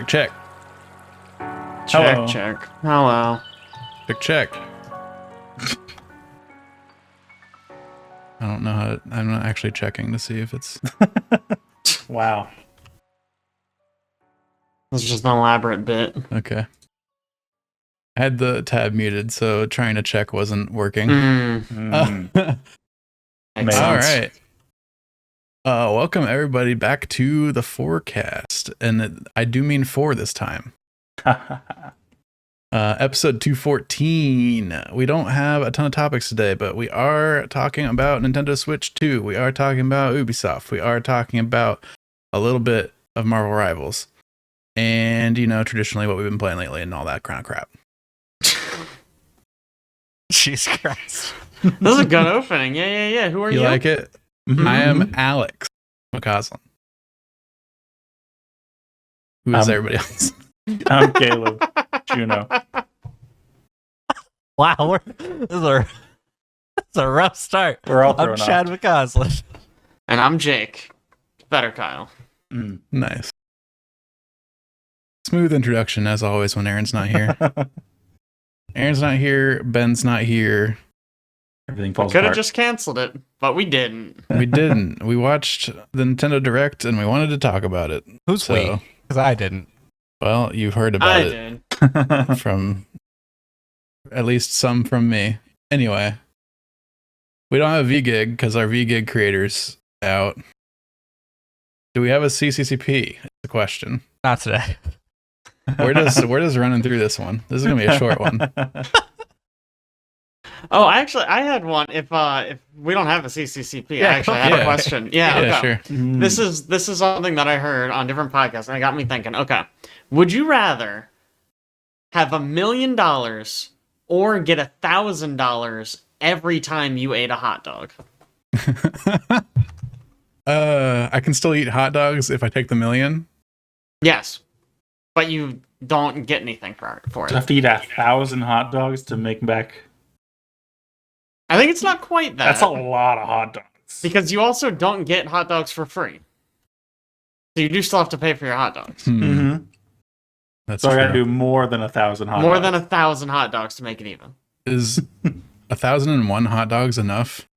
Check. Hello. Check. Hello. Check. I don't know how to, I'm not actually checking to see if it's... Wow. This is just an elaborate bit. Okay. I had the tab muted, so trying to check wasn't working. Makes All sense. right. Welcome everybody back to the forecast, and I do mean 4 this time. Episode 214. We don't have a ton of topics today, but we are talking about Nintendo Switch 2. We are talking about Ubisoft. We are talking about a little bit of Marvel Rivals. And, you know, traditionally what we've been playing lately and all that kind of crap. Jesus Christ. This is a good opening. Yeah. Who are you? You like it? Mhm. I am Alex Khazan. Who is everybody else? I'm Caleb Juno. Wow, this is a rough start. We're all I'm thrown Chad off. McCausland. And I'm Jake. Better Kyle. Nice. Smooth introduction, as always, when Aaron's not here. Aaron's not here. Ben's not here. Everything falls Could have apart. just canceled it, but we didn't. We didn't. We watched the Nintendo Direct, and we wanted to talk about it. Who's So, we? Because I didn't. well, you've heard about I it did. from at least some from me. Anyway, we don't have VGig because our VGig creator's out. Do we have a CCCP? Is the question. Not today. We're just running through this one. This is gonna be a short one. Oh, I had one. If we don't have a CCCP, Yeah, I actually had yeah. a question. Yeah, okay. Sure. This is something that I heard on different podcasts, and it got me thinking. Okay, would you rather have $1 million or get $1,000 every time you ate a hot dog? I can still eat hot dogs if I take the $1 million. Yes, but you don't get anything for Do I it. have to eat 1,000 hot dogs to make back? I think it's not quite that. That's a lot of hot dogs. Because you also don't get hot dogs for free. So you do still have to pay for your hot dogs. Mm-hmm. That's So I gotta true. do more than 1,000 hot More dogs. than 1,000 hot dogs to make it even. Is 1,001 hot dogs enough?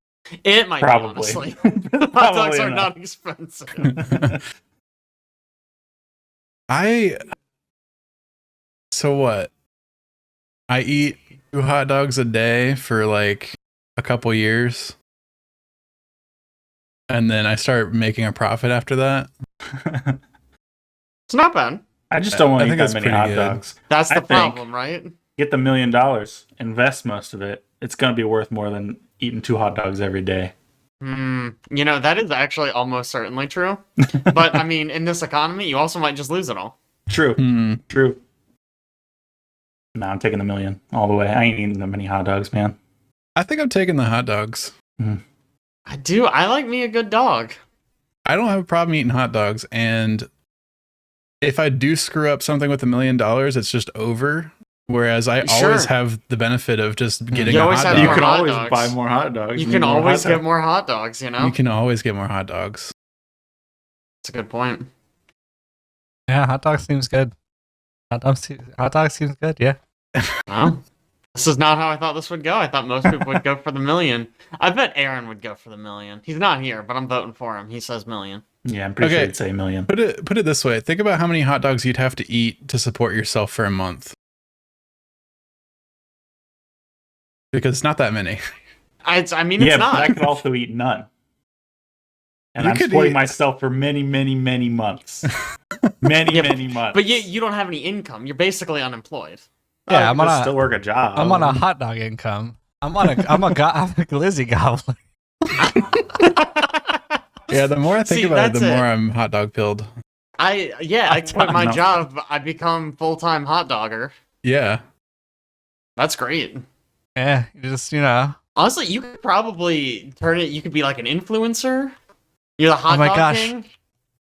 It might Probably. be, honestly. Hot dogs Probably are enough. not expensive. So what? I eat 2 hot dogs a day for like a couple years, and then I start making a profit after that. It's not bad. I just don't want I to eat think that that's many pretty hot good. dogs. That's I the think- problem, right? Get the $1 million, invest most of it. It's gonna be worth more than eating 2 hot dogs every day. You know, that is actually almost certainly true. But, I mean, in this economy, you also might just lose it all. True. Hmm. True. No, I'm taking the $1 million all the way. I ain't eating that many hot dogs, man. I think I'm taking the hot dogs. I do. I like me a good dog. I don't have a problem eating hot dogs, and if I do screw up something with $1 million, it's just over. Whereas I always Sure. have the benefit of just getting You a always hot have dog. You more can hot always dogs. buy more hot dogs. You and can more always hot get dogs. more hot dogs, you know? You can always get more hot dogs. That's a good point. Yeah, hot dog seems good. Hot dog seems good, yeah. Well, this is not how I thought this would go. I thought most people would go for the $1 million. I bet Aaron would go for the $1 million. He's not here, but I'm voting for him. He says $1 million. Yeah, I'm pretty Okay. sure it'd say $1 million. Put it this way. Think about how many hot dogs you'd have to eat to support yourself for a month. Because it's not that many. I mean, Yeah, it's but I not. could also eat none. And You I'm could supporting eat- myself for many, many, many months. many, Yeah, many months. But you don't have any income. You're basically unemployed. Yeah, I I'm could on a- still work a job. I'm on a hot dog income. I'm a glizzy gobbler. Yeah, the more I think See, about it, that's the it. more I'm hot dog pilled. I That's quit not my enough. job. I become full-time hot dogger. Yeah. That's great. Yeah, you just, you know. Honestly, you could probably turn it. You could be like an influencer. You're the hot Oh my dog gosh. king.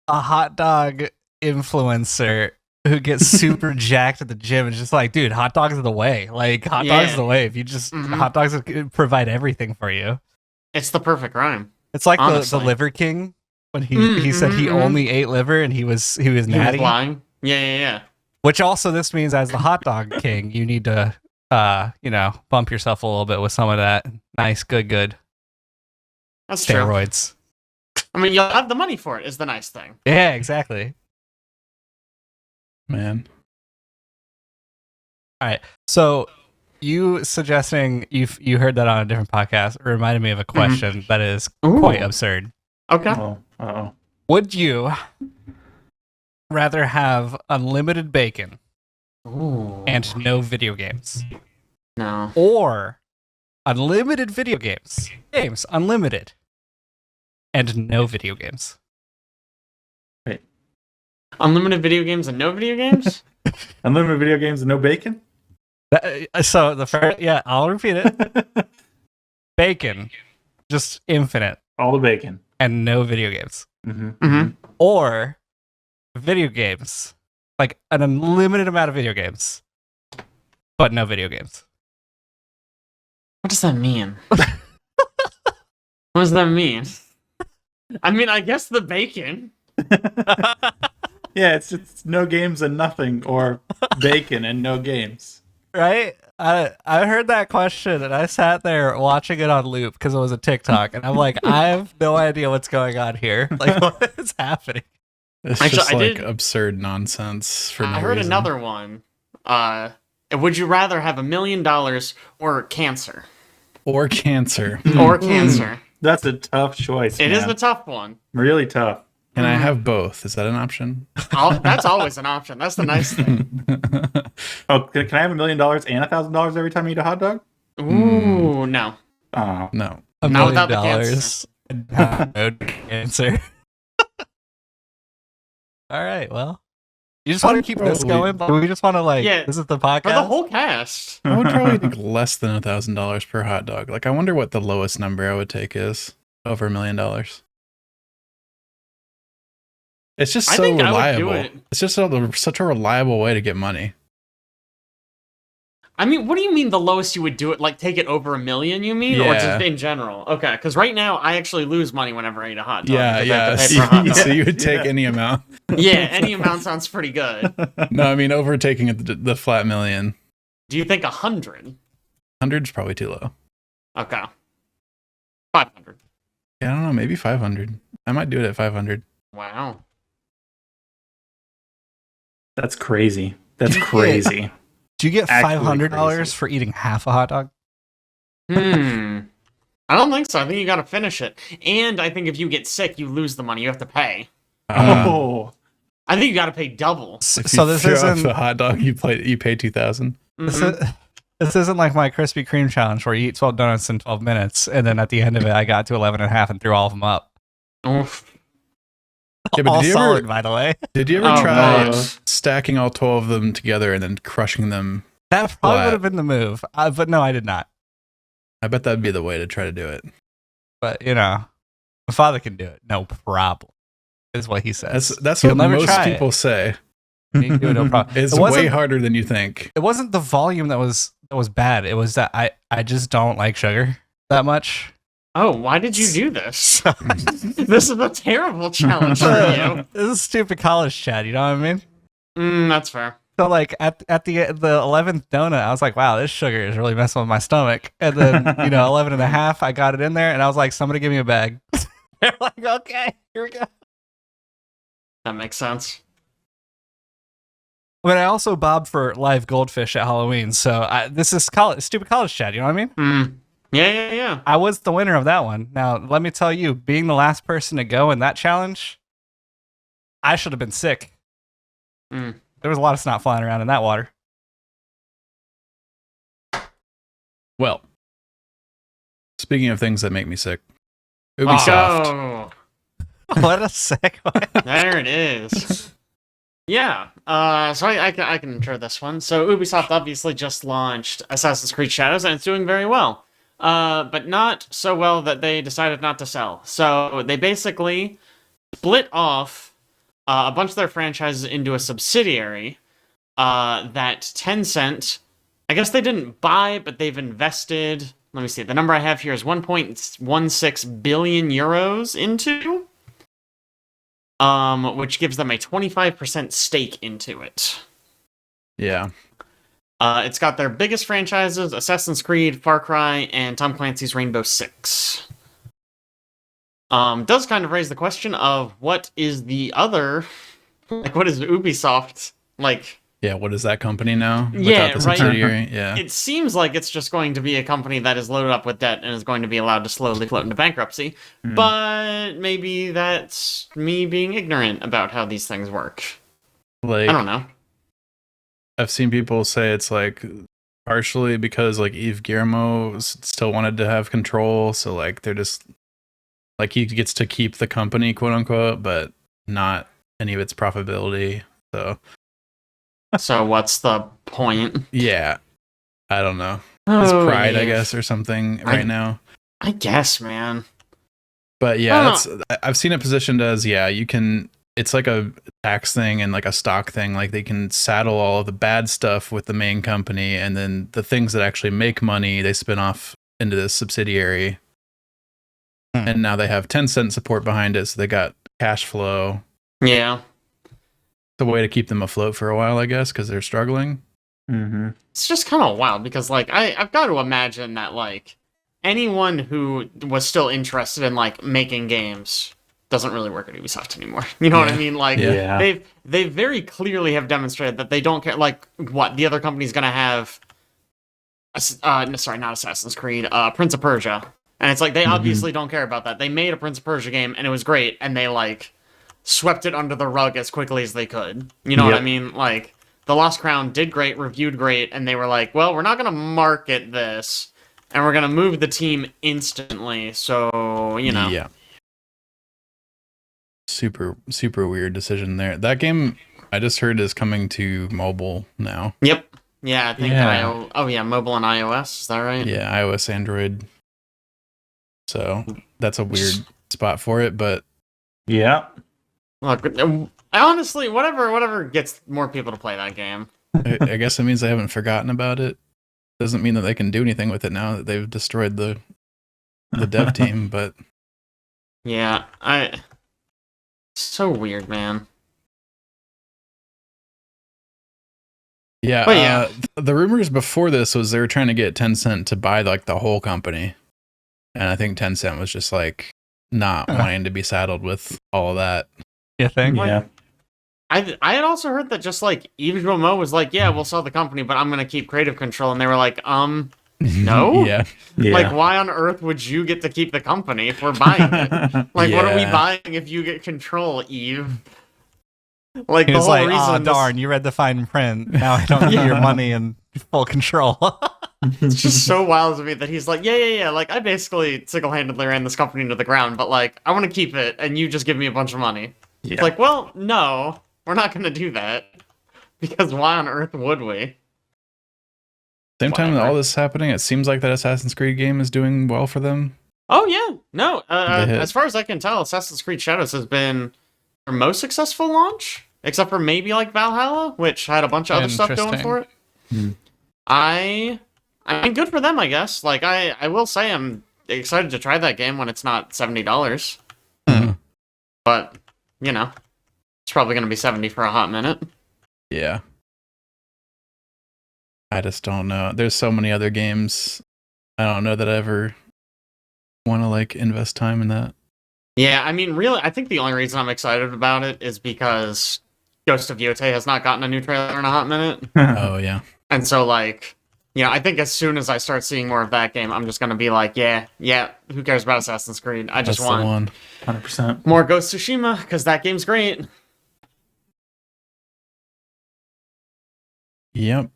A hot dog influencer who gets super jacked at the gym and just like, dude, hot dogs are the way. Like, hot dogs Yeah. are the way. If you just, Mhm. hot dogs provide everything for you. It's the perfect rhyme. It's like the Honestly. liver king when he said he Mhm. only ate liver and he was He was natty. lying. Yeah. Which also this means as the hot dog king, you need to, bump yourself a little bit with some of that nice, good That's true. steroids. I mean, you'll have the money for it, is the nice thing. Yeah, exactly. Man. All right. So you suggesting you heard that on a different podcast reminded me of a question that is quite absurd. Okay. Uh-oh. Would you rather have unlimited bacon and no video games, No. or unlimited video games, unlimited, and no video games? Unlimited video games and no video games? Unlimited video games and no bacon? So the first, I'll repeat it. Bacon, just infinite, All the bacon. and no video games. Mm-hmm. Or video games, like an unlimited amount of video games, but no video games. What does that mean? What does that mean? I mean, I guess the bacon. Yeah, it's no games and nothing, or bacon and no games. Right? I heard that question and I sat there watching it on loop because it was a TikTok, and I'm like, I have no idea what's going on here. Like, what is happening? It's Actually, just I like did- absurd nonsense for no I heard reason. another one. Would you rather have $1 million or cancer? Or cancer. Or cancer. That's a tough choice. It is man. the tough one. Really tough. Can I have both? Is that an option? That's always an option. That's the nice thing. Oh, can I have $1 million and $1,000 every time I eat a hot dog? Ooh, no. Oh, No. $1 Not million without the cancer. and no cancer. All right, well, you just want to keep this Probably. going? We just want to Yeah, this is the podcast. For the whole cast. I would probably take less than $1,000 per hot dog. Like, I wonder what the lowest number I would take is over $1 million. It's just I so think I would reliable. do it. It's just such a reliable way to get money. I mean, what do you mean the lowest you would do it? Like, take it over $1 million, you mean? Or Yeah. just in general? Okay, because right now, I actually lose money whenever I eat a hot dog. Yeah, because I have to pay yeah. for a hot dog. So you would take Yeah. any amount. Yeah, any amount sounds pretty good. No, I mean overtaking it the flat million. Do you think 100? 100's probably too low. Okay. 500. Yeah, I don't know. Maybe 500. I might do it at 500. Wow. that's crazy. That's Yeah. crazy. Do you get Actually $500 crazy. for eating half a hot dog? I don't think so. I think you gotta finish it. And I think if you get sick, you lose the money. You have to pay. Oh, I think you gotta pay double. If So you this throw off isn't the hot dog, you pay 2,000. this isn't like my Krispy Kreme challenge where you eat 12 donuts in 12 minutes, and then at the end of it, I got to 11 and a half and threw all of them up. Oof. Yeah, but all did you solid, ever- by the way. Did you ever Oh, try God. stacking all 12 of them together and then crushing them? That probably Flat. would have been the move, but no, I did not. I bet that'd be the way to try to do it. But my father can do it, no problem. Is what he says. That's He'll what never most try it. people say. He can do it, no problem. It's It way wasn't- harder than you think. It wasn't the volume that was bad. It was that I just don't like sugar that much. Oh, why did you do this? This is a terrible challenge for you. This is stupid college chat. You know what I mean? That's fair. So like at the 11th donut, I was like, wow, this sugar is really messing with my stomach. And then 11 and a half, I got it in there, and I was like, somebody give me a bag. They're like, okay, here we go. That makes sense. I mean, I also bobbed for live goldfish at Halloween, so this is stupid college chat. You know what I mean? Yeah. I was the winner of that one. Now, let me tell you, being the last person to go in that challenge, I should have been sick. There was a lot of snot flying around in that water. Well, speaking of things that make me sick, Ubisoft. Oh, What a segue. there it is. Yeah. So I can ensure this one. So Ubisoft obviously just launched Assassin's Creed Shadows, and it's doing very well. But not so well that they decided not to sell. So they basically split off a bunch of their franchises into a subsidiary that Tencent, I guess they didn't buy, but they've invested. Let me see. The number I have here is 1.16 billion euros into. which gives them a 25% stake into it. Yeah. It's got their biggest franchises, Assassin's Creed, Far Cry, and Tom Clancy's Rainbow Six. Does kind of raise the question of what is the other, like, what is Ubisoft, like... Yeah, what is that company now? Yeah, Without the right. subsidiary? Yeah. It seems like it's just going to be a company that is loaded up with debt and is going to be allowed to slowly float into bankruptcy. But maybe that's me being ignorant about how these things work. Like, I don't know. I've seen people say it's like partially because like Yves Guillemot still wanted to have control, so like they're just like he gets to keep the company, quote unquote, but not any of its profitability. So what's the point? Yeah, I don't know. It's pride, I guess, or something right now. I guess, man. But yeah, I've seen it positioned as, yeah, you can, it's like a tax thing and like a stock thing. Like they can saddle all of the bad stuff with the main company, and then the things that actually make money, they spin off into this subsidiary. And now they have Tencent support behind it, so they got cash flow. Yeah. It's a way to keep them afloat for a while, I guess, because they're struggling. Mm-hmm. It's just kind of wild because, like, I've got to imagine that, like, anyone who was still interested in, like, making games doesn't really work at Ubisoft anymore. You know what I mean? Like, they very clearly have demonstrated that they don't care. Like, what, the other company's gonna have, sorry, not Assassin's Creed, Prince of Persia. And it's like, they obviously don't care about that. They made a Prince of Persia game, and it was great, and they, like, swept it under the rug as quickly as they could. You know what I mean? Like, The Lost Crown did great, reviewed great, and they were like, well, we're not going to market this, and we're going to move the team instantly, so, you know. Yeah. Super, super weird decision there. That game, I just heard, is coming to mobile now. Yep. Yeah, I think mobile and iOS, is that right? Yeah, iOS, Android. So, that's a weird spot for it, but... Yeah. Look, honestly, whatever gets more people to play that game. I guess it means they haven't forgotten about it. Doesn't mean that they can do anything with it now that they've destroyed the dev team, but yeah, so weird, man. yeah, but yeah. The rumors before this was they were trying to get Tencent to buy like the whole company, and I think Tencent was just like not wanting to be saddled with all of that. You think? Yeah. I had also heard that just like Yves Guillemot was like, yeah, we'll sell the company, but I'm gonna keep creative control, and they were like, no? Yeah. Like, why on earth would you get to keep the company if we're buying it? Like, what are we buying if you get control, Eve? Like, he the was whole like, reason. oh, darn, you read the fine print. Now I don't get your money in full control. It's just so wild to me that he's like, yeah. Like, I basically single-handedly ran this company into the ground, but like, I want to keep it, and you just give me a bunch of money. Yeah. It's like, well, no, we're not going to do that. Because why on earth would we? Same time that all this is happening, it seems like that Assassin's Creed game is doing well for them. Oh, yeah. No, as far as I can tell, Assassin's Creed Shadows has been their most successful launch, except for maybe like Valhalla, which had a bunch of other stuff going for it. I mean, good for them, I guess. Like, I will say I'm excited to try that game when it's not $70. But, you know, it's probably going to be $70 for a hot minute. Yeah. I just don't know. There's so many other games. I don't know that I ever want to like invest time in that. Yeah, I mean, really, I think the only reason I'm excited about it is because Ghost of Yotei has not gotten a new trailer in a hot minute. Oh, yeah. And so, like, you know, I think as soon as I start seeing more of that game, I'm just going to be like, yeah, who cares about Assassin's Creed? I just want 100%. more Ghost of Tsushima, because that game's great. Yep.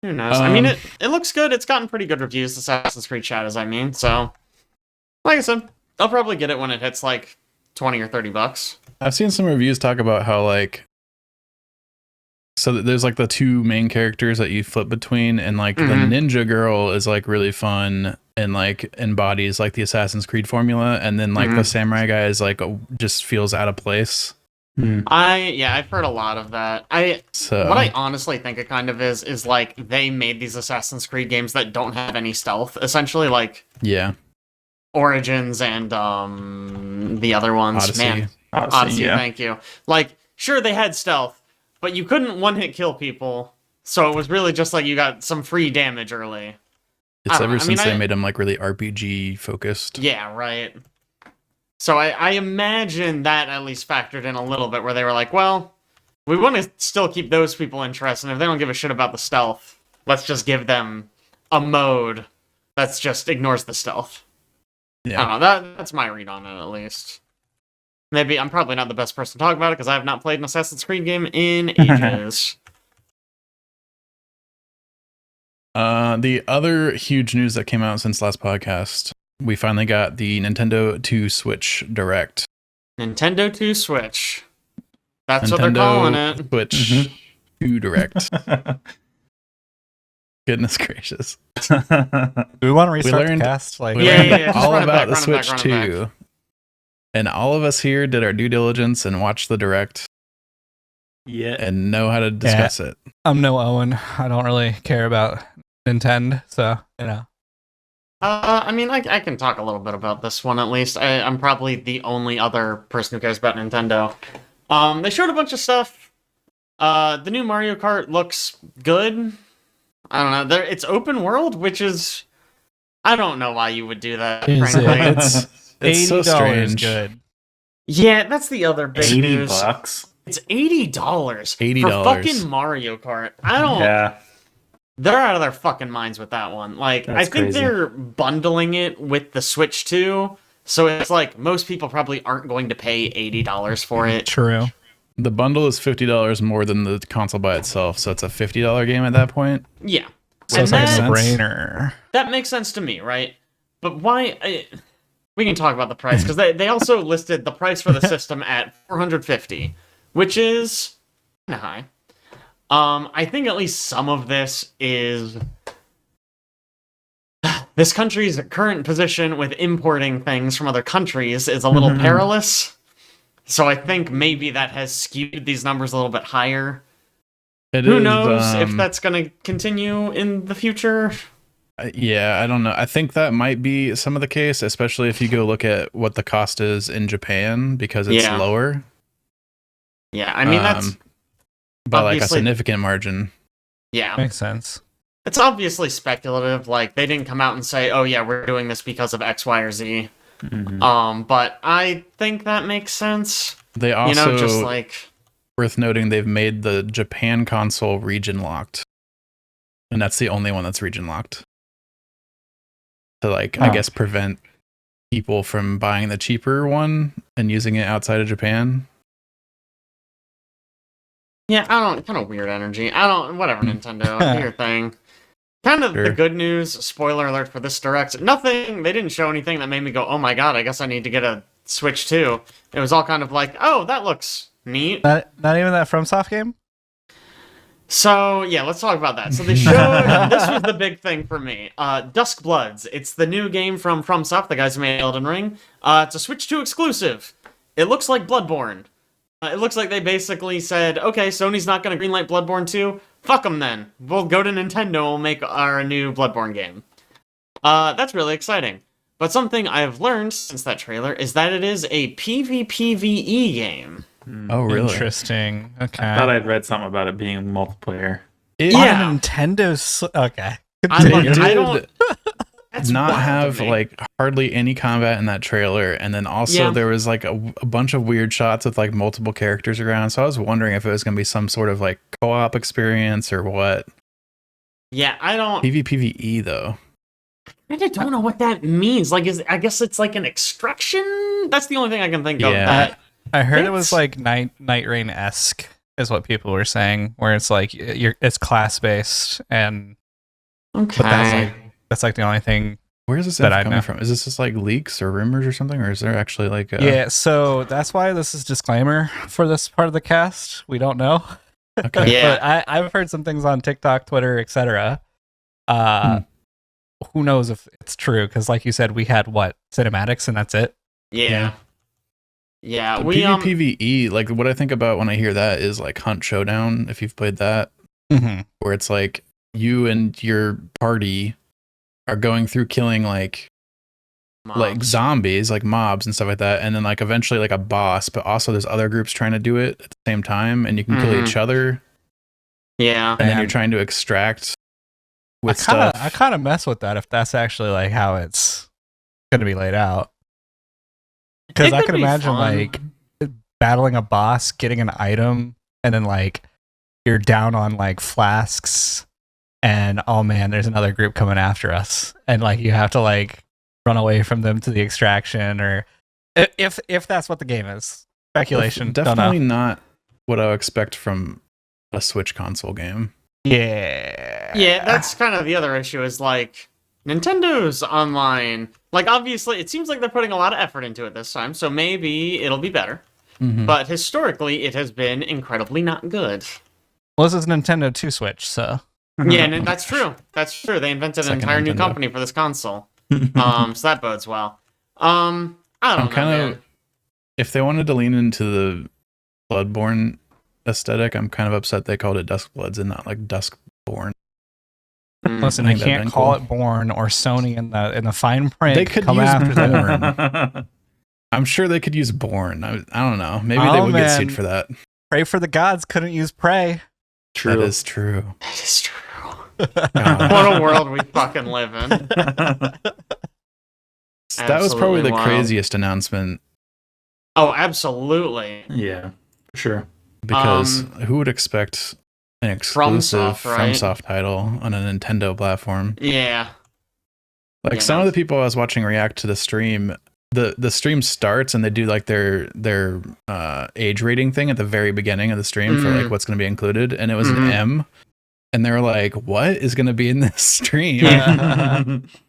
Who knows? I mean, it looks good. It's gotten pretty good reviews, Assassin's Creed Shadows, I mean. So, like I said, I'll probably get it when it hits, like, $20 or $30. I've seen some reviews talk about how, like, so there's, like, the two main characters that you flip between, and, like, the ninja girl is, like, really fun and, like, embodies, like, the Assassin's Creed formula, and then, like, the samurai guy is, like, just feels out of place. I've heard a lot of that. What I honestly think it kind of is like they made these Assassin's Creed games that don't have any stealth, essentially, like yeah, Origins and the other ones. Odyssey. Man, Odyssey, yeah. thank you. Like, sure, they had stealth, but you couldn't one-hit kill people, so it was really just like you got some free damage early. It's I don't ever know. I mean, since they made them like really RPG focused. Yeah, right. So I imagine that at least factored in a little bit, where they were like, well, we want to still keep those people interested, and if they don't give a shit about the stealth, let's just give them a mode that's just ignores the stealth. Yeah. I don't know, that's my read on it, at least. Maybe I'm probably not the best person to talk about it, because I have not played an Assassin's Creed game in ages. The other huge news that came out since last podcast, we finally got the Nintendo 2 Switch Direct. Nintendo 2 Switch. That's what they're calling it. Switch 2 Direct. Goodness gracious. Do we want to restart learned- the cast? Like, We Yeah, learned yeah, just all run it about back, the run it back, Switch run it 2. And all of us here did our due diligence and watched the Direct Yeah. and know how to discuss it. I'm no Owen. I don't really care about Nintendo, so you know. I mean, I can talk a little bit about this one at least. I'm probably the only other person who cares about Nintendo. They showed a bunch of stuff. The new Mario Kart looks good. I don't know. It's open world, which is... I don't know why you would do that, frankly. It's so $80 strange. good. Yeah, that's the other big news. $80. It's $80. $80. For fucking Mario Kart. I don't... Yeah. They're out of their fucking minds with that one. Like, That's I think crazy. they're bundling it with the Switch 2, so it's like most people probably aren't going to pay $80 for it. True. The bundle is $50 more than the console by itself, so it's a $50 game at that point. Yeah. So And it's like a sense. no-brainer. that makes sense to me, right? But why... we can talk about the price, because they also listed the price for the system at $450, which is kind of high. I think at least some of this is this country's current position with importing things from other countries is a little perilous. So I think maybe that has skewed these numbers a little bit higher. Who knows if that's going to continue in the future? Yeah, I don't know. I think that might be some of the case, especially if you go look at what the cost is in Japan, because it's Yeah. lower Yeah, I mean, that's... by like a obviously- significant margin. Yeah. Makes sense. It's obviously speculative. Like, they didn't come out and say, oh, yeah, we're doing this because of X, Y, or Z. But I think that makes sense. They also, You know, just like... worth noting, they've made the Japan console region locked. And that's the only one that's region locked. To like, I Oh. guess, prevent people from buying the cheaper one and using it outside of Japan. Yeah, kind of weird energy. Whatever, Nintendo, do your thing. Kind of the Sure. good news, spoiler alert for this Direct, they didn't show anything that made me go, oh my god, I guess I need to get a Switch 2. It was all kind of like, oh, that looks neat. Not even that FromSoft game? So, yeah, let's talk about that. So they showed, this was the big thing for me, Dusk Bloods. It's the new game from FromSoft, the guys who made Elden Ring. It's a Switch 2 exclusive. It looks like Bloodborne. It looks like they basically said, okay, Sony's not going to greenlight Bloodborne 2. Fuck them then. We'll go to Nintendo and we'll make our new Bloodborne game. That's really exciting. But something I've learned since that trailer is that it is a PvPvE game. Oh, really? Interesting. Okay. I thought I'd read something about it being multiplayer. Yeah. On a Nintendo... Okay. I did don't... That's not wild to have me. like hardly any combat in that trailer, and then also Yeah. there was like a bunch of weird shots with like multiple characters around, so I was wondering if it was going to be some sort of like co-op experience or what. Yeah, I don't... PvPvE though. I don't know what that means. Like, I guess it's like an extraction? That's the only thing I can think of. Yeah. That... I heard it was It's- like Night Rain-esque is what people were saying, where it's like it's class-based, and Okay. but that's like the only thing. Where's this That info I coming know. from? Is this just like leaks or rumors or something, or is there actually like a... Yeah, so that's why this is disclaimer for this part of the cast. We don't know. Okay. Yeah. But I've heard some things on TikTok, Twitter, etc. Who knows if it's true? Because, like you said, we had cinematics, and that's it. Yeah. Yeah, The we PvPvE, like what I think about when I hear that is like Hunt Showdown, if you've played that, Mm-hmm. where it's like you and your party are going through killing like like zombies, like mobs and stuff like that, and then like eventually like a boss, but also there's other groups trying to do it at the same time, and you can kill each other. Yeah, and then you're trying to extract with stuff. I kind of mess with that if that's actually like how it's going to be laid out. Because I can imagine like battling a boss, getting an item, and then like you're down on like flasks, and oh man, there's another group coming after us, and like you have to like run away from them to the extraction, or if that's what the game is. Speculation. Definitely not what I would expect from a Switch console game. Yeah, that's kind of the other issue is like Nintendo's online. Like obviously it seems like they're putting a lot of effort into it this time, so maybe it'll be better. But historically it has been incredibly not good. Well, this is Nintendo 2 Switch, so yeah, and that's true. That's true. They invented an entire new company for this console. So that bodes well. I don't know, man. If they wanted to lean into the Bloodborne aesthetic, I'm kind of upset they called it Duskbloods and not like Duskborn. Listen, they can't call it Born or Sony in the fine print. They could use Born. I'm sure they could use Born. I don't know. Maybe they would get sued for that. Pray for the gods couldn't use Prey. True. That is true. That is true. What a world we fucking live in. That was probably the craziest announcement. Oh, absolutely. Yeah, sure. Because who would expect an exclusive FromSoft title on a Nintendo platform? Yeah. Like some of the people I was watching react to the stream, the stream starts and they do like their age rating thing at the very beginning of the stream for like what's going to be included, and it was an M. And they were like, what is going to be in this stream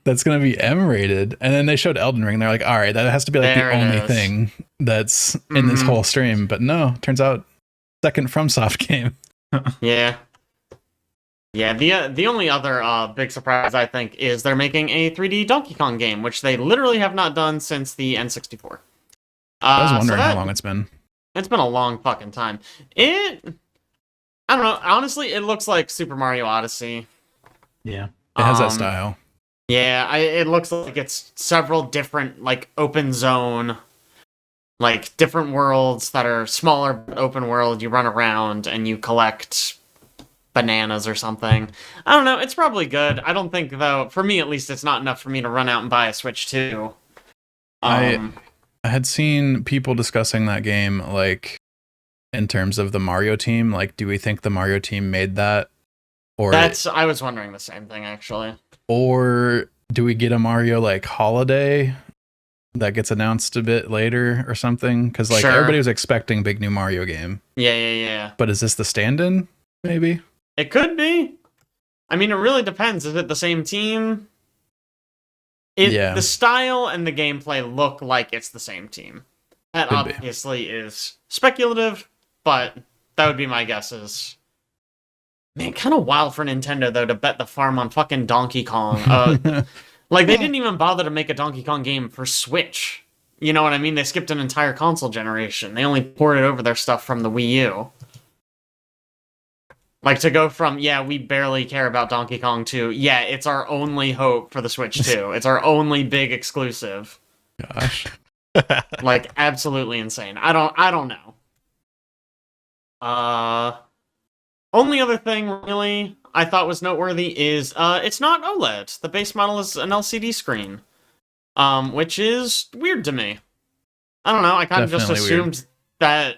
that's going to be M rated? And then they showed Elden Ring. They're like, all right, that has to be like the only thing that's in this whole stream. But no, turns out second FromSoft game. Yeah. Yeah, the only other big surprise, I think, is they're making a 3D Donkey Kong game, which they literally have not done since the N64. I was wondering how long it's been. It's been a long fucking time. I don't know. Honestly, it looks like Super Mario Odyssey. Yeah. It has that style. Yeah, it looks like it's several different, like, open zone, like, different worlds that are smaller open world. You run around and you collect bananas or something. I don't know. It's probably good. I don't think, though, for me at least, it's not enough for me to run out and buy a Switch 2. I had seen people discussing that game, like, in terms of the Mario team. Like, do we think the Mario team made that? Or I was wondering the same thing, actually. Or do we get a Mario, like, holiday that gets announced a bit later or something? Because, like, everybody was expecting big new Mario game. Yeah. But is this the stand-in, maybe? It could be. I mean, it really depends. Is it the same team? The style and the gameplay look like it's the same team. That obviously is speculative, but that would be my guesses. Man, kind of wild for Nintendo, though, to bet the farm on fucking Donkey Kong. Like, they didn't even bother to make a Donkey Kong game for Switch. You know what I mean? They skipped an entire console generation. They only ported over their stuff from the Wii U. Like, to go from, we barely care about Donkey Kong to, it's our only hope for the Switch 2. It's our only big exclusive. Gosh. Like, absolutely insane. I don't know. Only other thing, really, I thought was noteworthy is, it's not OLED. The base model is an LCD screen. Which is weird to me. I don't know, I kind of just assumed that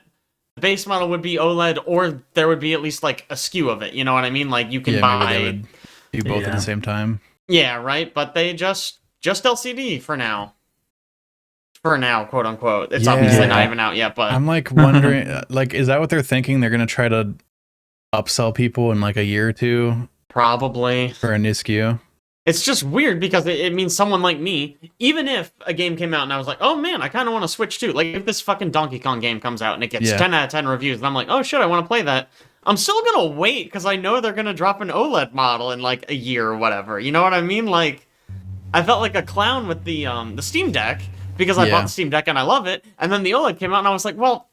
the base model would be OLED, or there would be at least, like, a SKU of it, you know what I mean? Like, you can buy... maybe they would be both at the same time. Yeah, right? But they just LCD for now. For now, quote unquote. It's obviously not even out yet, but... I'm, like, wondering, like, is that what they're thinking? They're going to try to upsell people in, like, a year or two? Probably. For a new SKU? It's just weird because it means someone like me, even if a game came out and I was like, oh man, I kind of want to Switch too. Like, if this fucking Donkey Kong game comes out and it gets 10 out of 10 reviews, and I'm like, oh shit, I want to play that. I'm still going to wait because I know they're going to drop an OLED model in like a year or whatever. You know what I mean? Like, I felt like a clown with the Steam Deck because I bought the Steam Deck and I love it. And then the OLED came out and I was like, well,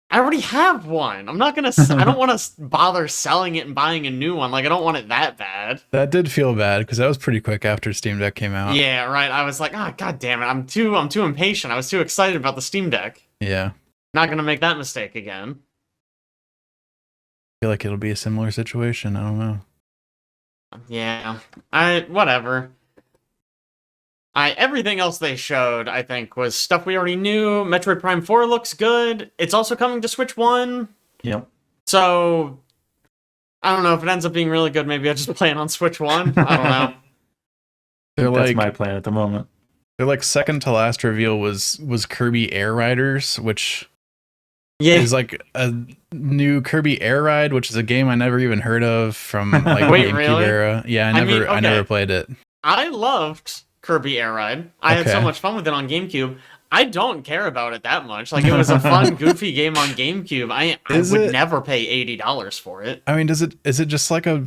I already have one. I'm not gonna. I don't want to bother selling it and buying a new one. Like, I don't want it that bad. That did feel bad because that was pretty quick after Steam Deck came out. Yeah, right. I was like, oh, god damn it. I'm too impatient. I was too excited about the Steam Deck. Yeah. Not gonna make that mistake again. I feel like it'll be a similar situation. I don't know. Yeah. Whatever. Everything else they showed, I think, was stuff we already knew. Metroid Prime 4 looks good. It's also coming to Switch 1. Yep. So, I don't know if it ends up being really good. Maybe I'll just play it on Switch 1. I don't know. That's my plan at the moment. Their like second to last reveal was Kirby Air Riders, which is like a new Kirby Air Ride, which is a game I never even heard of from like Wait, GameCube really? era. Yeah, I never played it. I loved Kirby Air Ride. I had so much fun with it on GameCube. I don't care about it that much. Like, it was a fun, goofy game on GameCube. I would never pay $80 for it. I mean, is it just like a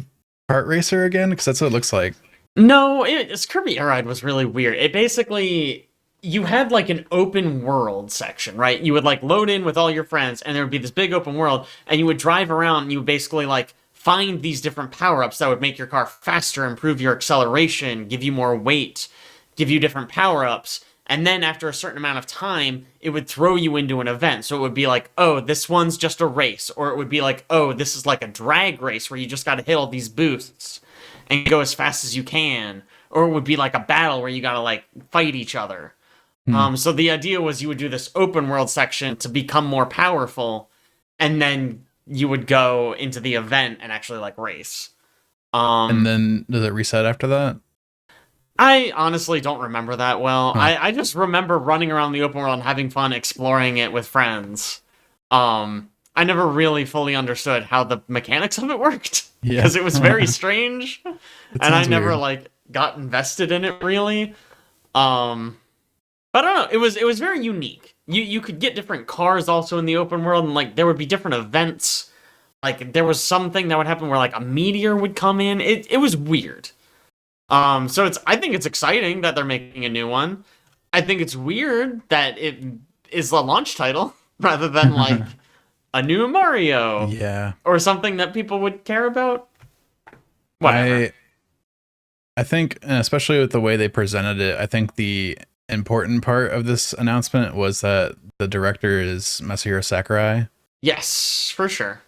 kart racer again? Because that's what it looks like. No, Kirby Air Ride was really weird. It basically, you had like an open world section, right? You would like load in with all your friends, and there would be this big open world, and you would drive around, and you would basically like find these different power-ups that would make your car faster, improve your acceleration, give you more weight, give you different power-ups. And then after a certain amount of time, it would throw you into an event. So it would be like, oh, this one's just a race. Or it would be like, oh, this is like a drag race where you just got to hit all these boosts and go as fast as you can. Or it would be like a battle where you got to like fight each other. So the idea was you would do this open world section to become more powerful. And then you would go into the event and actually like race. And then does it reset after that? I honestly don't remember that well. I just remember running around the open world and having fun exploring it with friends. I never really fully understood how the mechanics of it worked. Because it was very strange. And I never like got invested in it really. But I don't know. It was very unique. You could get different cars also in the open world, and like there would be different events. Like there was something that would happen where like a meteor would come in. It was weird. So I think it's exciting that they're making a new one. I think it's weird that it is a launch title rather than like a new Mario. Yeah. Or something that people would care about. Whatever. I think, especially with the way they presented it, I think the important part of this announcement was that the director is Masahiro Sakurai. Yes, for sure.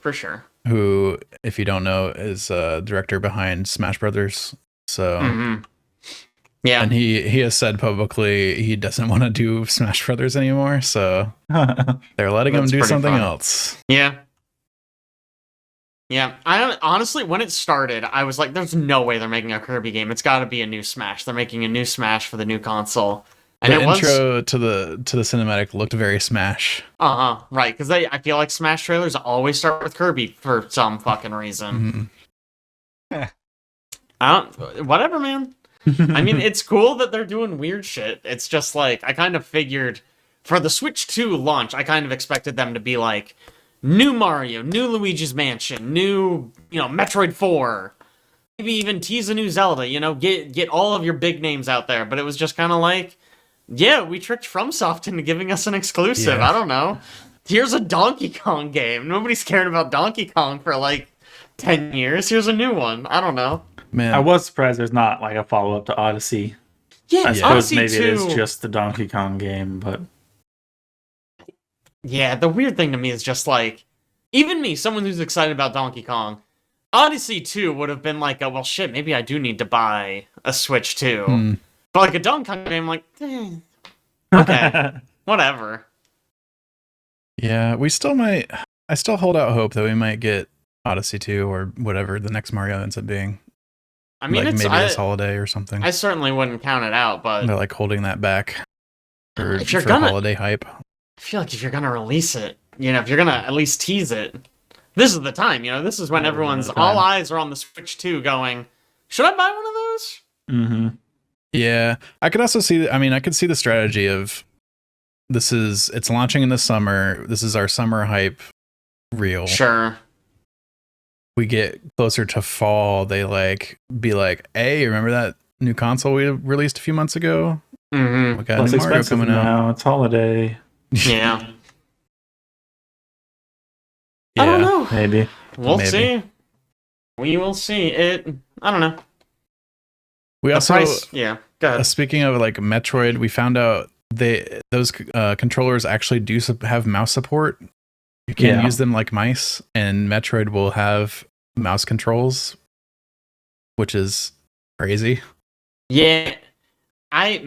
Who, if you don't know, is a director behind Smash Brothers. So, yeah, and he has said publicly he doesn't want to do Smash Brothers anymore. So they're letting him do something else. Yeah. I honestly, when it started, I was like, "There's no way they're making a Kirby game. It's got to be a new Smash. They're making a new Smash for the new console." And the intro to the cinematic looked very Smash. Right, because I feel like Smash trailers always start with Kirby for some fucking reason. Whatever, man. I mean, it's cool that they're doing weird shit. It's just like, I kind of figured for the Switch 2 launch, I kind of expected them to be like, new Mario, new Luigi's Mansion, new, Metroid 4, maybe even tease a new Zelda, get all of your big names out there. But it was just kind of like, yeah, we tricked FromSoft into giving us an exclusive. Yeah. I don't know. Here's a Donkey Kong game. Nobody's cared about Donkey Kong for like 10 years. Here's a new one. I don't know. Man, I was surprised there's not like a follow-up to Odyssey. Yeah, I suppose Odyssey maybe 2. It is just the Donkey Kong game, but yeah, the weird thing to me is just like, even me, someone who's excited about Donkey Kong, Odyssey 2 would have been like, well, shit, maybe I do need to buy a Switch 2. But like a Donkey Kong game, like, okay, whatever. Yeah, I still hold out hope that we might get Odyssey 2 or whatever the next Mario ends up being. I mean, like maybe this holiday or something. I certainly wouldn't count it out, but they're like holding that back for holiday hype. I feel like if you're gonna release it, if you're gonna at least tease it, this is the time. This is when all eyes are on the Switch 2 going, should I buy one of those? Yeah, I could also see. I could see the strategy of it's launching in the summer. This is our summer hype reel. Sure. We get closer to fall, they be like, hey, remember that new console we released a few months ago? We got new Mario coming out. It's holiday. Yeah. I don't know. Maybe. We'll Maybe. see. We will see. I don't know. We The also, price, yeah. Go ahead. speaking of like Metroid, we found out those controllers actually do have mouse support. You can use them like mice, and Metroid will have mouse controls, which is crazy. Yeah, I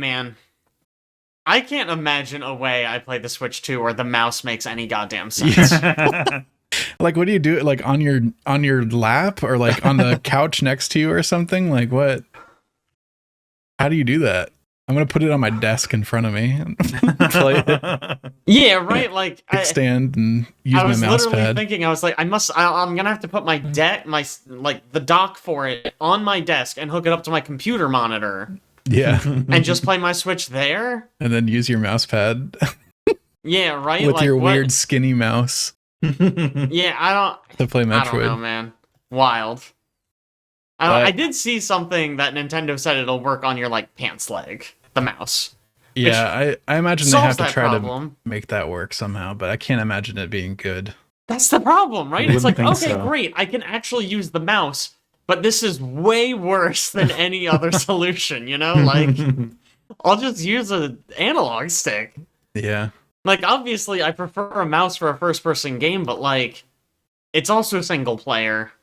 can't imagine a way I play the Switch 2 where the mouse makes any goddamn sense. Like, what do you do? Like on your lap or like on the couch next to you or something? Like what? How do you do that? I'm gonna put it on my desk in front of me and play it. Yeah, right. Like Stand and use I my was mouse literally pad. thinking, I was like, I'm gonna have to put my the dock for it on my desk and hook it up to my computer monitor Yeah, and just play my Switch there. and then use your mouse pad Yeah, right. with like, your what? weird skinny mouse Yeah, to play I don't know, Metroid. man. Wild. I did see something that Nintendo said it'll work on your like pants leg, the mouse. Yeah, I imagine they have Solves to that try problem. to make that work somehow, but I can't imagine it being good. That's the problem, right? I It's like, wouldn't okay, think so. great, I can actually use the mouse, but this is way worse than any other solution, you know? Like, I'll just use an analog stick. Yeah. Like, obviously, I prefer a mouse for a first-person game, but, like, it's also single player.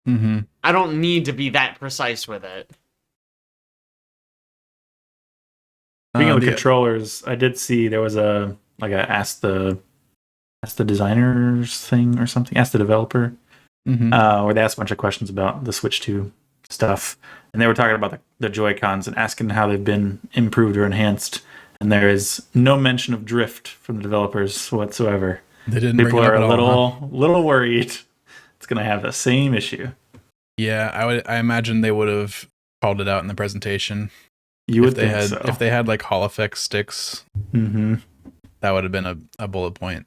Mm-hmm. I don't need to be that precise with it. Speaking of controllers, I did see there was a ask the designers thing or something, ask the developer, where they asked a bunch of questions about the Switch 2 stuff, and they were talking about the Joy-Cons and asking how they've been improved or enhanced, and there is no mention of drift from the developers whatsoever. They didn't. People bring it are up a at all, huh? little worried it's going to have the same issue. Yeah, I imagine they would have called it out in the presentation. You would if they think had so. if they had like Hall effect sticks, Mm-hmm. that would have been a bullet point.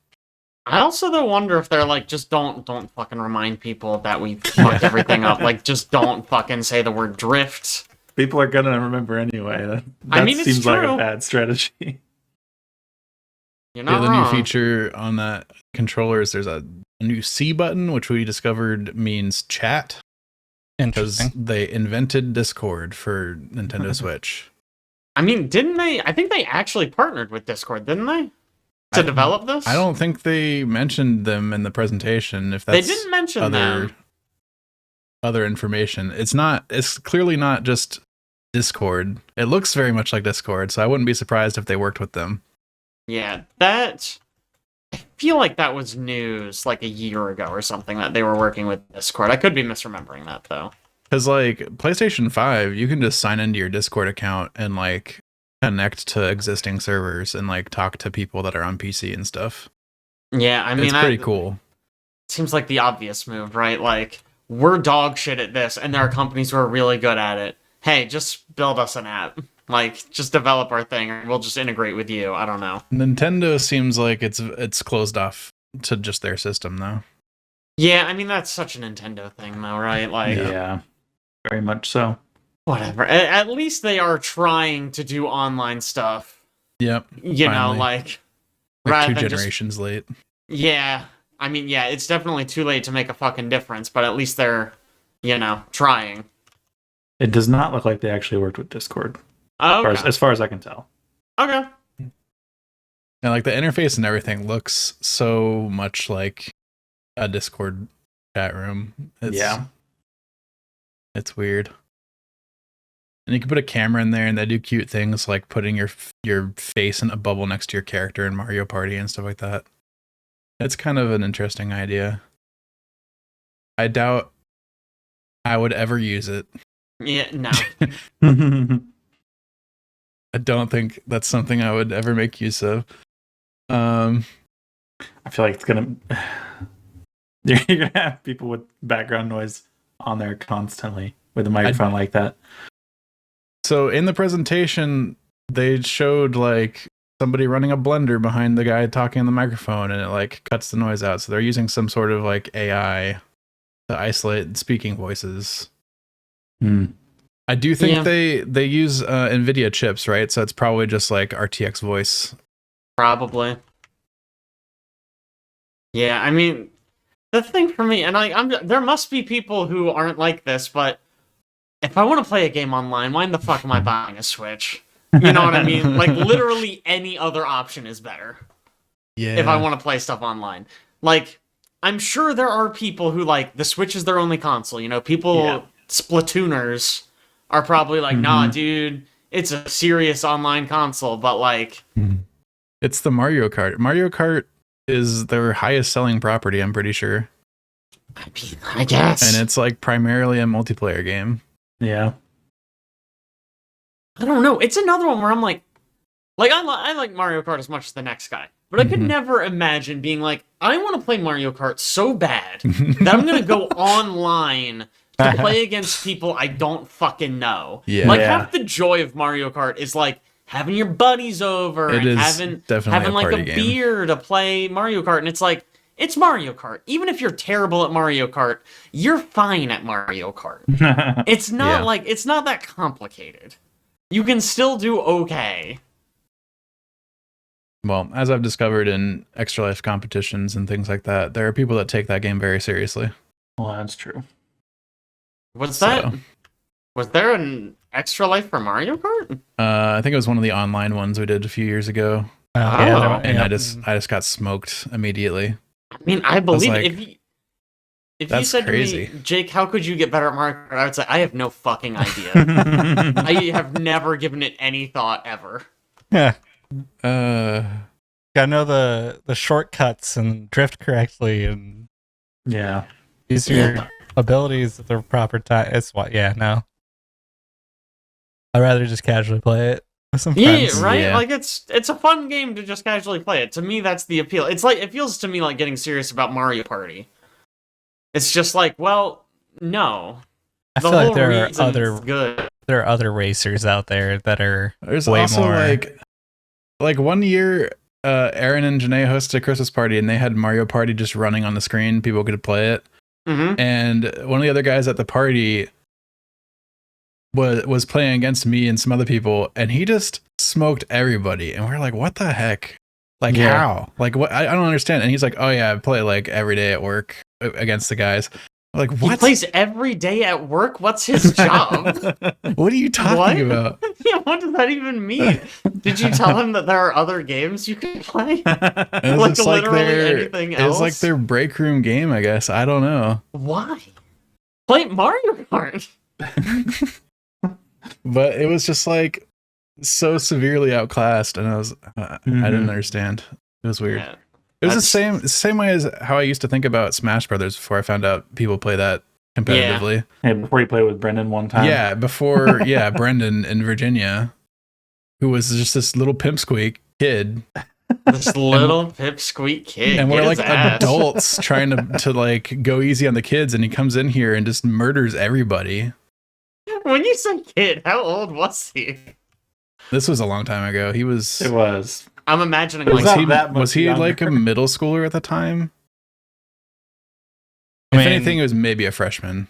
I also though wonder if they're like, just don't fucking remind people that we fucked everything up. Like, just don't fucking say the word drift. People are gonna remember anyway. That I mean, it's seems like true. a bad strategy. You're not The wrong. new feature on that controller is there's a new C button, which we discovered means chat, because Interesting. they invented Discord for Nintendo Switch. I mean, didn't they? I think they actually partnered with Discord, didn't they? To develop this? I don't think they mentioned them in the presentation. If They that's didn't mention them. other information, it's clearly not just Discord. It looks very much like Discord, so I wouldn't be surprised if they worked with them. Yeah, that... I feel like that was news like a year ago or something, that they were working with Discord. I could be misremembering that, though. Because like PlayStation 5, you can just sign into your Discord account and like connect to existing servers and like talk to people that are on PC and stuff. Yeah, I mean... It's pretty cool. Seems like the obvious move, right? Like, we're dog shit at this, and there are companies who are really good at it. Hey, just build us an app. Like, just develop our thing, and we'll just integrate with you. I don't know. Nintendo seems like it's closed off to just their system though. Yeah, I mean, that's such a Nintendo thing, though, right? Like, Yeah, very much so. whatever. At least they are trying to do online stuff. Yep. You know, Finally. like Like 2 than just- generations late. Yeah, I mean, yeah, it's definitely too late to make a fucking difference, but at least they're, you know, trying. It does not look like they actually worked with Discord, Okay. as far as I can tell. Okay. And like the interface and everything looks so much like a Discord chat room. It's weird. And you can put a camera in there, and they do cute things like putting your face in a bubble next to your character in Mario Party and stuff like that. It's kind of an interesting idea. I doubt I would ever use it. Yeah, no. I don't think that's something I would ever make use of. I feel like it's gonna you're gonna have people with background noise on there constantly with a microphone like that. So in the presentation, they showed like somebody running a blender behind the guy talking on the microphone, and it like cuts the noise out. So they're using some sort of like AI to isolate speaking voices. I do think they use NVIDIA chips, right? So it's probably just like RTX voice. Probably. Yeah, I mean, The thing for me, and there must be people who aren't like this, but if I want to play a game online, why in the fuck am I buying a Switch? You know what I mean? Like, literally any other option is better. Yeah. If I want to play stuff online. Like, I'm sure there are people who, like, the Switch is their only console. You know, people, Splatooners, are probably like, nah, dude, it's a serious online console, but, like... It's the Mario Kart. Mario Kart is their highest selling property, I'm pretty sure. I mean, I guess. And it's like primarily a multiplayer game. Yeah. I don't know. It's another one where I'm like I like Mario Kart as much as the next guy, but I could never imagine being like, I want to play Mario Kart so bad that I'm gonna go online to play against people I don't fucking know. Yeah. Like half the joy of Mario Kart is like having your buddies over and having like a beer to play Mario Kart, and it's like, it's Mario Kart. Even if you're terrible at Mario Kart, you're fine at Mario Kart. It's not like, it's not that complicated. You can still do okay. Well, as I've discovered in Extra Life competitions and things like that, there are people that take that game very seriously. Well, that's true. Was there an Extra Life for Mario Kart? I think it was one of the online ones we did a few years ago. And I just got smoked immediately. I mean, I believe like, if you said crazy. to me, Jake, how could you get better at Mario Kart? I would say, I have no fucking idea. I have never given it any thought ever. Yeah. Gotta know the shortcuts and drift correctly and use your abilities at the proper time. It's no. I'd rather just casually play it with some friends. Yeah, right? Yeah. Like it's a fun game to just casually play it. To me, that's the appeal. It's like, it feels to me like getting serious about Mario Party. It's just like, well, no. I feel like there are other racers out there that are There's way also more. like 1 year, Aaron and Janae hosted a Christmas party, and they had Mario Party just running on the screen. People could play it. And one of the other guys at the party was playing against me and some other people, and he just smoked everybody. And we're like, what the heck? Like, how? Like, what? I don't understand. And he's like, oh yeah, I play like every day at work against the guys. I'm like, what? He plays every day at work? What's his job? What are you talking about? Yeah, what does that even mean? Did you tell him that there are other games you can play? Like literally anything else? It's like their break room game, I guess. I don't know. Why? Play Mario Kart. But it was just like so severely outclassed, and I didn't understand. It was weird. Yeah, it was the same way as how I used to think about Smash Brothers before I found out people play that competitively. Hey, before you played with Brendan one time. Yeah, before Brendan in Virginia, who was just this little pipsqueak kid. This little pipsqueak kid. And we're like adults trying to like go easy on the kids, and he comes in here and just murders everybody. When you say kid, how old was he? This was a long time ago. He was. It was. I'm imagining was he like a middle schooler at the time? If anything, it was maybe a freshman.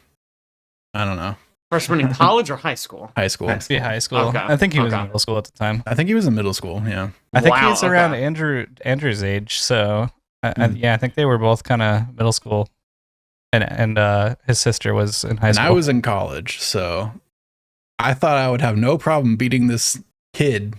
I don't know. Freshman in college or high school? High school. High school. Okay. I think he was in middle school at the time. I think he was in middle school. Yeah. I think he was around Andrew's age. So I think they were both kind of middle school, and his sister was in high school. And I was in college, so I thought I would have no problem beating this kid.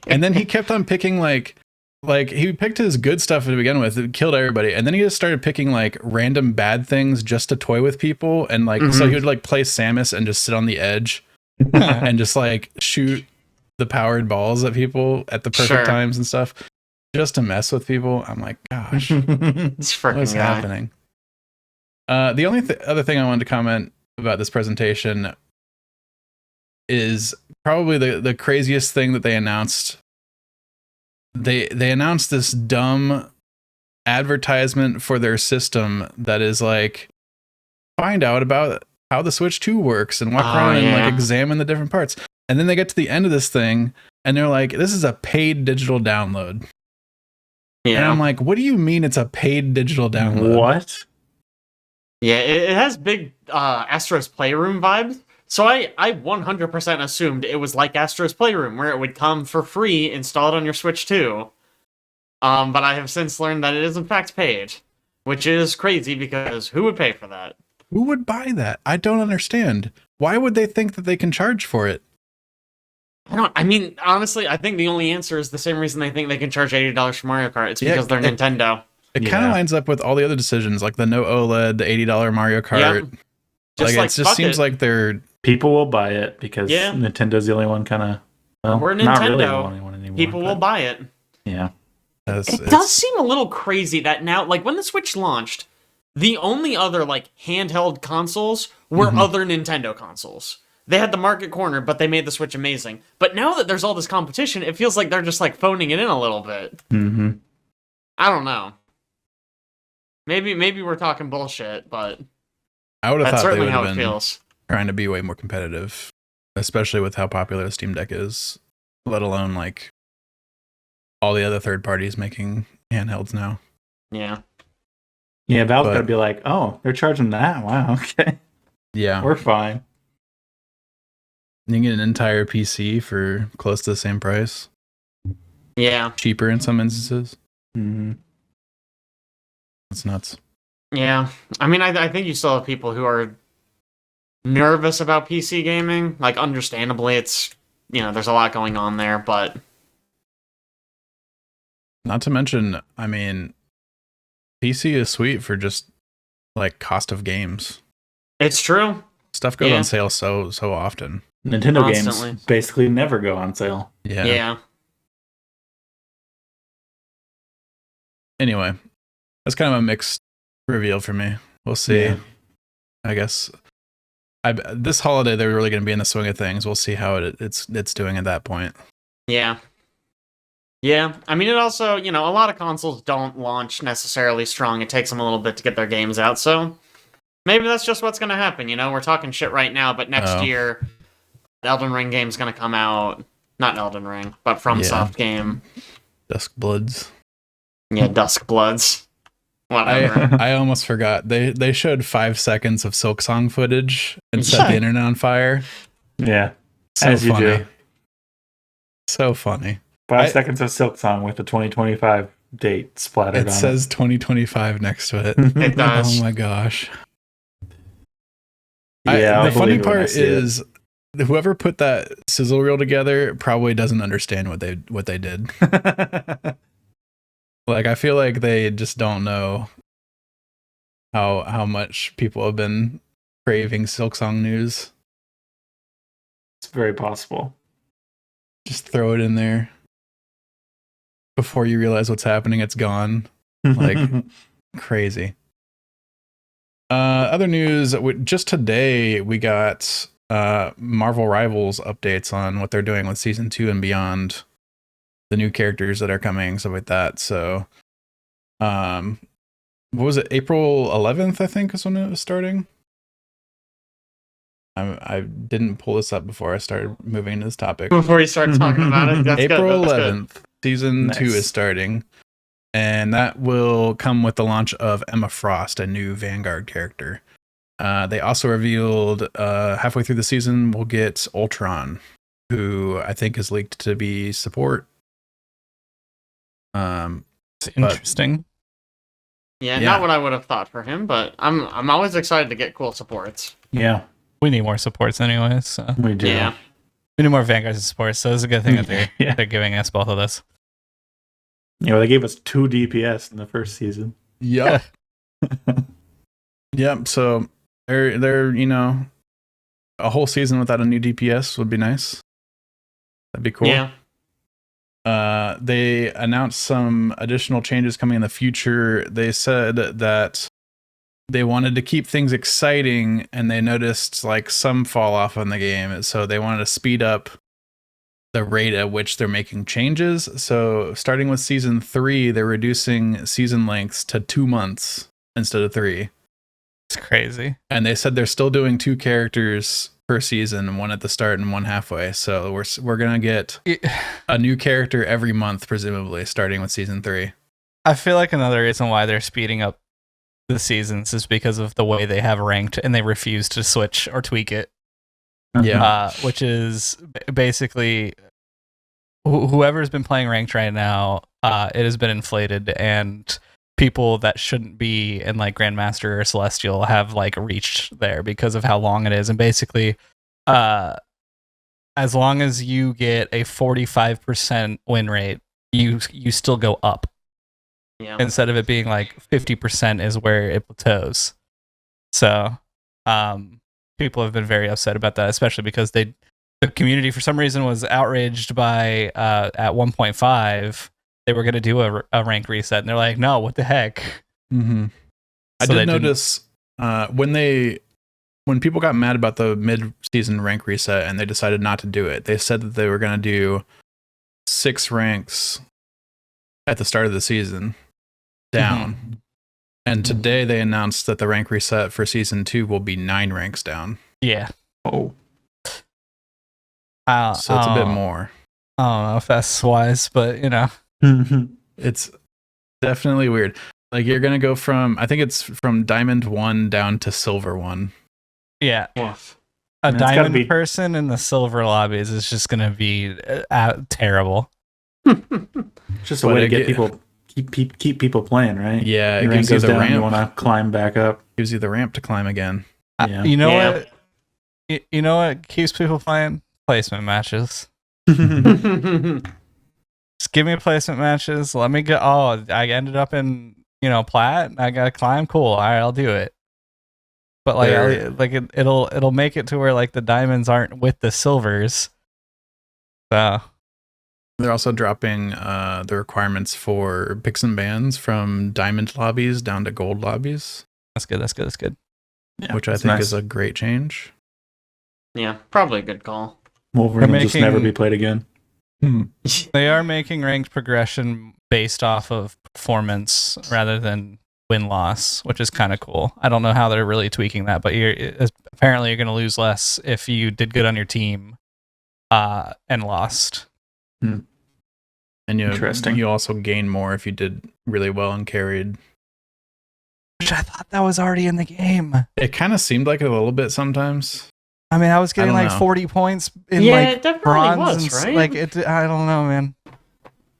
And then he kept on picking like he picked his good stuff to begin with. It killed everybody, and then he just started picking like random bad things just to toy with people, and like so he would like play Samus and just sit on the edge and just like shoot the powered balls at people at the perfect times and stuff, just to mess with people. I'm like, gosh, what's happening? The only other thing I wanted to comment about this presentation is probably the craziest thing that they announced. They announced this dumb advertisement for their system that is like, find out about how the Switch 2 works and walk around and like examine the different parts. And then they get to the end of this thing and they're like, this is a paid digital download. Yeah. And I'm like, what do you mean it's a paid digital download? What? Yeah, it has big Astro's Playroom vibes. So I 100% assumed it was like Astro's Playroom, where it would come for free installed on your Switch 2. But I have since learned that it is in fact paid. which is crazy because who would pay for that? Who would buy that? I don't understand. Why would they think that they can charge for it? I mean, honestly, I think the only answer is the same reason they think they can charge $80 for Mario Kart. It's because they're Nintendo. It kind of lines up with all the other decisions, like the no OLED, the $80 Mario Kart. Yeah. It just seems like they're... People will buy it because Nintendo's the only one kind of... Well, we're Nintendo. Not really the only one anymore. People will buy it. Yeah. It does seem a little crazy that now, like when the Switch launched, the only other like handheld consoles were other Nintendo consoles. They had the market corner, but they made the Switch amazing. But now that there's all this competition, it feels like they're just like phoning it in a little bit. Mm-hmm. I don't know. Maybe we're talking bullshit, but I would have that's thought they certainly would how have it been feels. trying to be way more competitive, especially with how popular the Steam Deck is, let alone like all the other third parties making handhelds now. Yeah. Yeah, Valve's got to be like, oh, they're charging that? Wow, okay. Yeah. We're fine. You can get an entire PC for close to the same price. Yeah. Cheaper in some instances. Mm-hmm. That's nuts. Yeah. I mean, I think you still have people who are nervous about PC gaming. Like, understandably, it's, there's a lot going on there, but... Not to mention, I mean, PC is sweet for just, like, cost of games. It's true. Stuff goes on sale so often. Nintendo games basically never go on sale. Yeah. Anyway, that's kind of a mixed reveal for me. We'll see. Yeah. I guess this holiday they're really going to be in the swing of things. We'll see how it's doing at that point. Yeah. Yeah. I mean, it also, a lot of consoles don't launch necessarily strong. It takes them a little bit to get their games out. So maybe that's just what's going to happen. We're talking shit right now, but next year, Elden Ring game's going to come out. Not Elden Ring, but FromSoft game. Dusk Bloods. Yeah, Dusk Bloods. Whatever. I almost forgot. They showed 5 seconds of Silksong footage and set the internet on fire. Yeah. So as funny. You do. So funny. 5 seconds of Silksong with the 2025 date splattered on it. It says 2025 next to it. It does. Oh my gosh. Yeah. The funny part is whoever put that sizzle reel together probably doesn't understand what they did. Like, I feel like they just don't know how much people have been craving Silksong news. It's very possible. Just throw it in there. Before you realize what's happening, it's gone. Like, crazy. Other news, just today we got Marvel Rivals updates on what they're doing with Season 2 and beyond. The new characters that are coming, stuff like that. So, what was it? April 11th, I think, is when it was starting. I didn't pull this up before I started moving into this topic. Before you start talking about it, that's April good. 11th, Season 2 is starting. And that will come with the launch of Emma Frost, a new Vanguard character. They also revealed halfway through the season, we'll get Ultron, who I think is leaked to be support. Interesting. Yeah, not what I would have thought for him, but I'm always excited to get cool supports. Yeah. We need more supports anyways. So. We do. Yeah. We need more Vanguard supports, so it's a good thing that they're giving us both of this. Yeah, they gave us 2 DPS in the first season. Yep. Yep. So they're a whole season without a new DPS would be nice. That'd be cool. Yeah. They announced some additional changes coming in the future. They said that they wanted to keep things exciting, and they noticed like some fall off in the game, so they wanted to speed up the rate at which they're making changes. So starting with Season 3, they're reducing season lengths to 2 months instead of 3. It's crazy. And they said they're still doing 2 characters per season, one at the start and one halfway. So we're gonna get a new character every month, presumably, starting with Season 3. I feel like another reason why they're speeding up the seasons is because of the way they have ranked, and they refuse to switch or tweak it. Yeah. Which is basically whoever's been playing ranked right now, it has been inflated, and people that shouldn't be in like Grandmaster or Celestial have like reached there because of how long it is. And basically, as long as you get a 45% win rate, you still go up. Yeah. Instead of it being like 50% is where it plateaus. So, people have been very upset about that, especially because the community for some reason was outraged by at 1.5 they were going to do a rank reset, and they're like, no, what the heck. Mm-hmm. I did notice when people got mad about the mid-season rank reset and they decided not to do it, they said that they were going to do 6 ranks at the start of the season down. Mm-hmm. And today they announced that the rank reset for season 2 will be 9 ranks down. Yeah. Oh. So it's a bit more. I don't know if that's wise, but you know. It's definitely weird. Like you're going to go from, I think it's from Diamond 1 down to Silver 1. Yeah. A diamond person in the silver lobbies is just going to be terrible. Just a way to get people keep people playing, right? Yeah, it gives you the ramp. You want to climb back up. Gives you the ramp to climb again. Yeah. You know what? You know what keeps people playing? Placement matches. Just give me placement matches. Let me get. Oh, I ended up in plat. I gotta climb. Cool. All right, I'll do it. But like it'll make it to where like the diamonds aren't with the silvers. So they're also dropping the requirements for picks and bans from diamond lobbies down to gold lobbies. That's good. Yeah, which I think is a great change. Yeah, probably a good call. Wolverine will just never be played again. They are making ranked progression based off of performance rather than win-loss, which is kind of cool. I don't know how they're really tweaking that, but apparently you're going to lose less if you did good on your team and lost. And you also gain more if you did really well and carried. Which I thought that was already in the game. It kind of seemed like it a little bit sometimes. I mean, I was getting like 40 points in like bronze. Right? Like I don't know, man.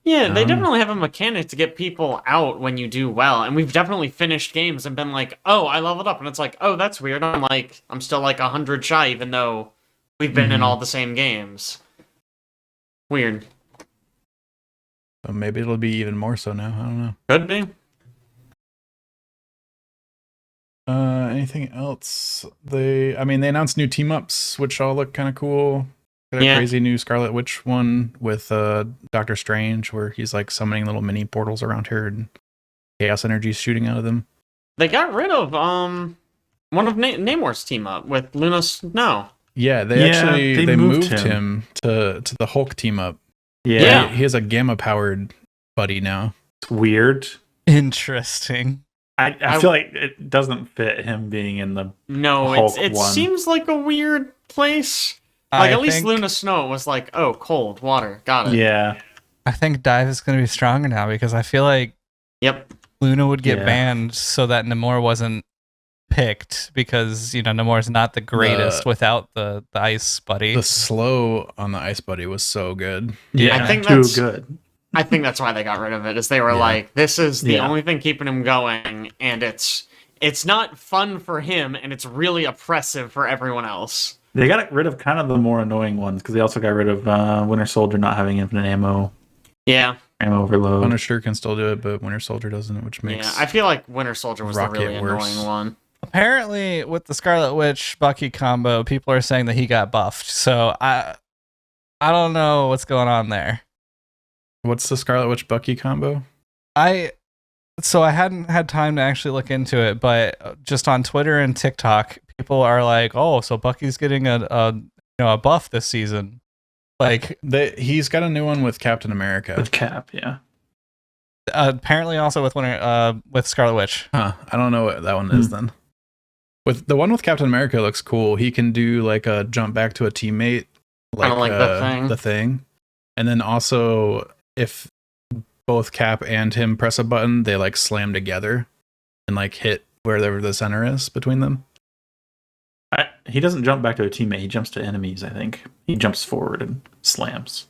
Yeah, they definitely have a mechanic to get people out when you do well, and we've definitely finished games and been like, "Oh, I leveled up," and it's like, "Oh, that's weird." I'm still like 100 shy, even though we've been in all the same games. Weird. So maybe it'll be even more so now. I don't know. Could be. Anything else? They announced new team ups, which all look kind of cool. Got a crazy new Scarlet Witch one with Doctor Strange, where he's like summoning little mini portals around her and chaos energies shooting out of them. They got rid of one of Namor's team up with Luna Snow. Yeah, they moved him to the Hulk team up. Yeah. He has a gamma powered buddy now. It's weird. Interesting. I feel like it doesn't fit him being in the Hulk it one. Seems like a weird place. Like, at least Luna Snow was like, oh, cold water. Got it. Yeah. I think Dive is going to be stronger now because I feel like Luna would get banned so that Namor wasn't picked because, Namor's not the greatest without the ice buddy. The slow on the ice buddy was so good. Yeah, I think too good. I think that's why they got rid of it, is they were like, this is the only thing keeping him going, and it's not fun for him, and it's really oppressive for everyone else. They got rid of kind of the more annoying ones, because they also got rid of Winter Soldier not having infinite ammo. Yeah. Ammo overload. Punisher can still do it, but Winter Soldier doesn't, which makes... Yeah, I feel like Winter Soldier was the really annoying one. Apparently, with the Scarlet Witch Bucky combo, people are saying that he got buffed, so I don't know what's going on there. What's the Scarlet Witch Bucky combo? I hadn't had time to actually look into it, but just on Twitter and TikTok, people are like, "Oh, so Bucky's getting a buff this season." Like he's got a new one with Captain America. With Cap, yeah. Apparently, also with Scarlet Witch. Huh? I don't know what that one is then. With the one with Captain America looks cool. He can do like a jump back to a teammate, like the thing, and then also if both Cap and him press a button, they like slam together and like hit wherever the center is between them. He doesn't jump back to a teammate. He jumps to enemies, I think. He jumps forward and slams.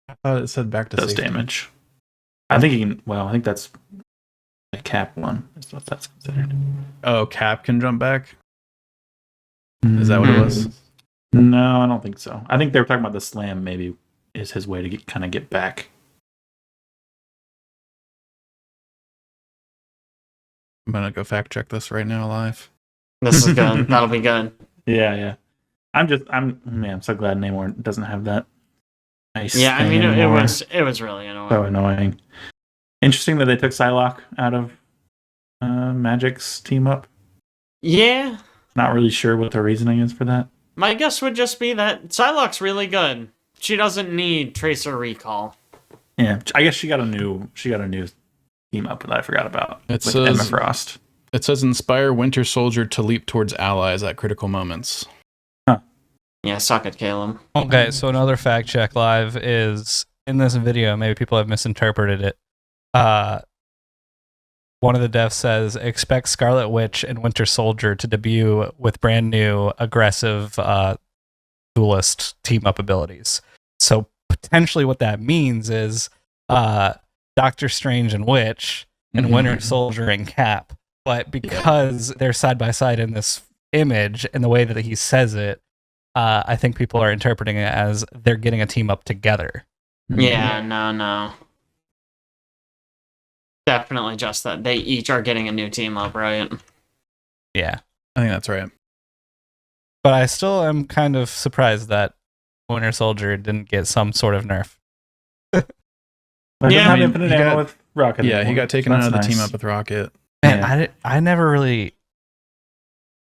I thought it said back to does safety. Damage. I think he can... Well, I think that's The Cap one is what that's considered. Oh, Cap can jump back? Is that what it was? No, I don't think so. I think they were talking about the slam maybe is his way to get back. I'm going to go fact check this right now live. This is good. That'll be good. Yeah. I'm so glad Namor doesn't have that. Nice. Yeah, I mean, it was really annoying. So annoying. Interesting that they took Psylocke out of Magic's team up. Yeah. Not really sure what the reasoning is for that. My guess would just be that Psylocke's really good. She doesn't need Tracer recall. Yeah, I guess she got a new team up that I forgot about. It with says Emma Frost. It says inspire Winter Soldier to leap towards allies at critical moments. Huh. Yeah, suck it, Caleb. Okay, so another fact check live is in this video. Maybe people have misinterpreted it. One of the devs says, expect Scarlet Witch and Winter Soldier to debut with brand new aggressive duelist team-up abilities. So potentially what that means is Doctor Strange and Witch and Winter Soldier and Cap. But because they're side-by-side in this image and the way that he says it, I think people are interpreting it as they're getting a team-up together. Yeah, no. Definitely just that. They each are getting a new team up, right? Yeah. I think that's right. But I still am kind of surprised that Winter Soldier didn't get some sort of nerf. Yeah, infinite ammo with Rocket. Yeah, he got taken out of the team up with Rocket. And I never really...